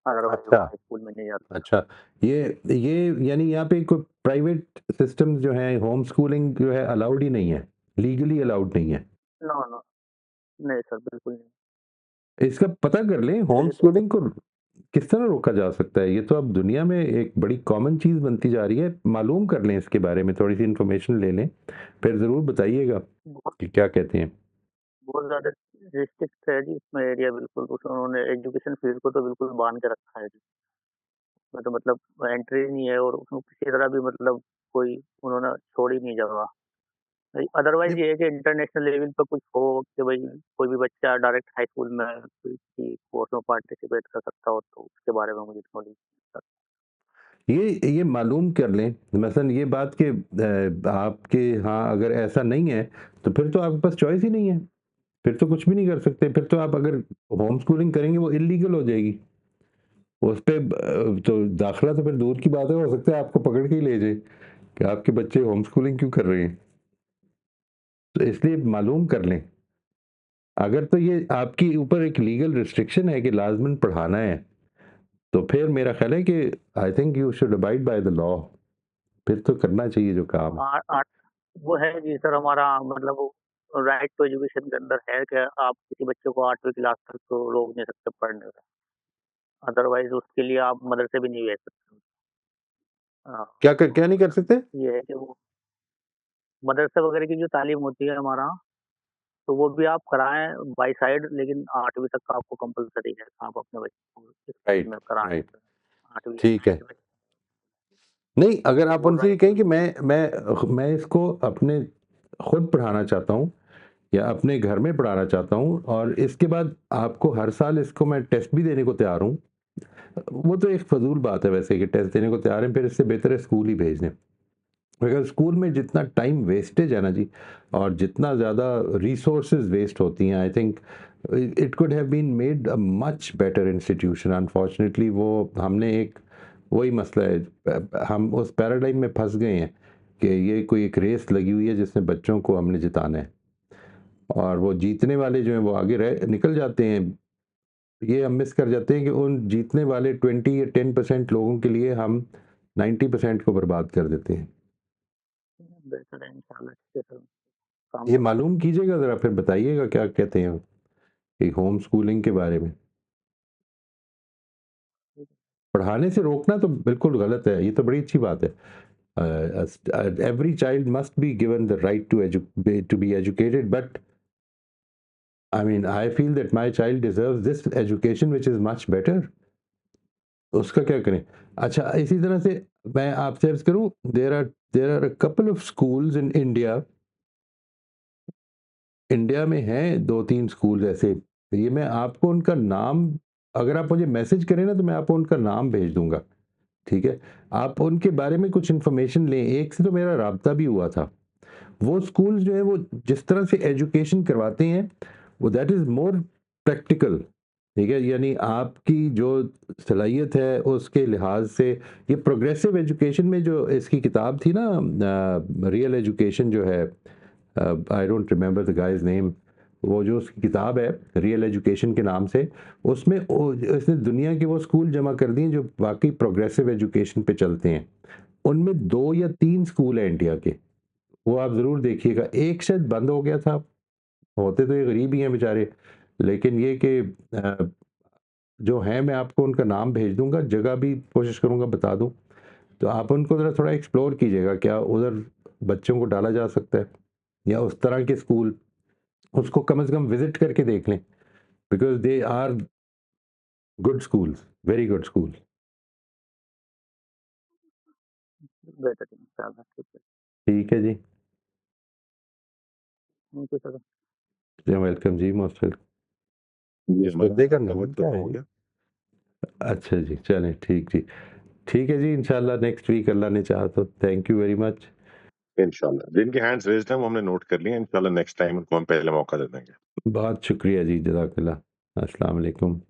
अदरवाइज़ वो अच्छा, हाई स्कूल में नहीं जा सकता। अच्छा। ये यानी यहाँ पे कोई प्राइवेट सिस्टम्स जो हैं, होम स्कूलिंग जो है अलाउड ही नहीं है, लीगली अलाउड नहीं है। नो, नो, नहीं सर बिल्कुल नहीं। इसका पता कर लें होम चलिए तो स्कूलिंग को किस तरह रोका जा सकता है। ये तो अब दुनिया में एक बड़ी कॉमन चीज़ बनती जा रही है। मालूम कर लें इसके बारे में, थोड़ी सी इन्फॉर्मेशन ले लें, फिर ज़रूर बताइएगा बहुत कि क्या कहते हैं। बहुत ज़्यादा रिस्ट्रिक्ट है जी इसमें एरिया बिल्कुल, उसमें उन्होंने एजुकेशन फील्ड को तो बिल्कुल बाँध के रखा है जी। उसमें तो मतलब एंट्री ही नहीं है और उसमें किसी तरह भी मतलब कोई उन्होंने छोड़ी नहीं जगह। अदरवाइज़ नहीं, ये है कि इंटरनेशनल लेवल पे कुछ हो कि भई कोई भी बच्चा डायरेक्ट हाई स्कूल में कोई किसी कोर्स में पार्टिसिपेट कर सकता हो तो उसके बारे में मुझे नॉलेज है। ये मालूम कर लें मसलन ये बात कि आपके यहाँ अगर ऐसा नहीं है तो फिर तो आपके पास चॉइस ही नहीं है, फिर तो कुछ भी नहीं कर सकते। फिर तो आप अगर होम स्कूलिंग करेंगे वो इलीगल हो जाएगी। उस पे तो दाखिला तो फिर दूर की बात है, हो सकता है आपको पकड़ के ही ले जाए कि आपके बच्चे होम स्कूलिंग क्यों कर रहे हैं। तो इसलिए मालूम कर लें। अगर तो ये आपके ऊपर एक लीगल रिस्ट्रिक्शन है कि लाज़िमन पढ़ाना है, तो फिर मेरा ख़्याल है कि I think you should abide by the law. फिर तो करना चाहिए जो तो काम है। 8 वो है जी सर हमारा मतलब राइट टू एजुकेशन के अंदर है कि आप किसी बच्चे को 8वीं क्लास तक तो रोक नहीं सकते पढ़ने से। अदरवाइज़ उसके लिए आप मदरसे भी नहीं भेज सकते। हाँ, तो क्या नहीं कर सकते? ये है कि वो मदरसे वगैरह की जो तालीम होती है हमारा तो वो भी आप कराएँ बाय साइड, लेकिन 8वीं तक का आपको कंपल्सरी है, आप अपने बच्चे को स्कूल राइट, में कराएँ। राइट। 8वीं ठीक है। 9th में नहीं, अगर आप वो उनसे ये राइट कहें कि मैं इसको अपने खुद पढ़ाना चाहता हूँ या अपने घर में पढ़ाना चाहता हूँ और इसके बाद आपको हर साल इसको मैं टेस्ट भी देने को तैयार हूँ, वो तो एक फ़ज़ूल बात है वैसे कि टेस्ट देने को तैयार हैं, फिर इससे बेहतर है स्कूल ही भेज दें। मगर स्कूल में जितना टाइम वेस्टेज है ना जी, और जितना ज़्यादा रिसोर्सेज वेस्ट होती हैं, I think it could have been made a much better institution. Unfortunately वो हमने एक वही मसला है, हम उस पैराडाइम में फंस गए हैं कि ये कोई एक रेस लगी हुई है जिसमें बच्चों को हमने जिताना है और वो जीतने वाले जो हैं वो आगे रह निकल जाते हैं। ये हम मिस कर जाते हैं कि उन जीतने वाले 20 या 10% लोगों के लिए हम 90% को बर्बाद कर देते हैं। बेहतर है इंशाल्लाह अच्छे से काम ये करेंगे। मालूम कीजिएगा ज़रा, फिर बताइएगा क्या कहते हैं कि होम स्कूलिंग के बारे में। पढ़ाने से रोकना तो बिल्कुल गलत है, ये तो बड़ी अच्छी बात है। Every child must be given the right to be educated, but I mean I feel that my child deserves this education which is much better. उसका क्या करें? अच्छा, इसी तरह से मैं आपसे अर्ज़ करूँ, there are a couple of schools in India. India में हैं 2-3 स्कूल ऐसे, ये मैं आपको उनका नाम, अगर आप मुझे मैसेज करें ना तो मैं आपको उनका नाम भेज दूँगा, ठीक है? आप उनके बारे में कुछ इन्फॉर्मेशन लें, एक से तो मेरा राब्ता भी हुआ था। वो स्कूल जो है वो जिस तरह से एजुकेशन करवाते हैं, वो दैट इज़ मोर प्रैक्टिकल, ठीक है? यानी आपकी जो सलाहियत है उसके लिहाज से ये प्रोग्रेसिव एजुकेशन में जो इसकी किताब थी ना, रियल एजुकेशन जो है, I don't remember the guys name, वो जो उसकी किताब है रियल एजुकेशन के नाम से, उसमें इसने दुनिया के वो स्कूल जमा कर दिए जो वाकई प्रोग्रेसिव एजुकेशन पे चलते हैं। उनमें 2 या 3 स्कूल हैं इंडिया के, वो आप ज़रूर देखिएगा। एक शायद बंद हो गया था, होते तो ये गरीब ही हैं बेचारे, लेकिन ये कि जो हैं मैं आपको उनका नाम भेज दूँगा, जगह भी कोशिश करूँगा बता दूँ। तो आप उनको ज़रा थोड़ा एक्सप्लोर कीजिएगा, क्या उधर बच्चों को डाला जा सकता है या उस तरह के स्कूल, उसको कम से कम विज़िट करके देख लें, because they are good schools, very good school. Better इंशाल्लाह, ठीक है। ठीक है जी, थैंक यू सर। वेलकम जी, मोस्ट वेलकम। जी, इस हमारा बंदे का नाम वक़्त क्या तो है हो जी? गया। अच्छा जी, चलें ठीक जी। ठीक है जी, इंशाल्लाह नेक्स्ट वीक अल्लाह ने चाहा तो। Thank you very much. इंशाल्लाह, जिनके हैंड्स रेज़्ड हैं वो हमने नोट कर लिए हैं, इंशाल्लाह नेक्स्ट टाइम उनको हम पहले मौका दे देंगे। बहुत शुक्रिया जी, जज़ाकल्लाह। अस्सलाम वालेकुम।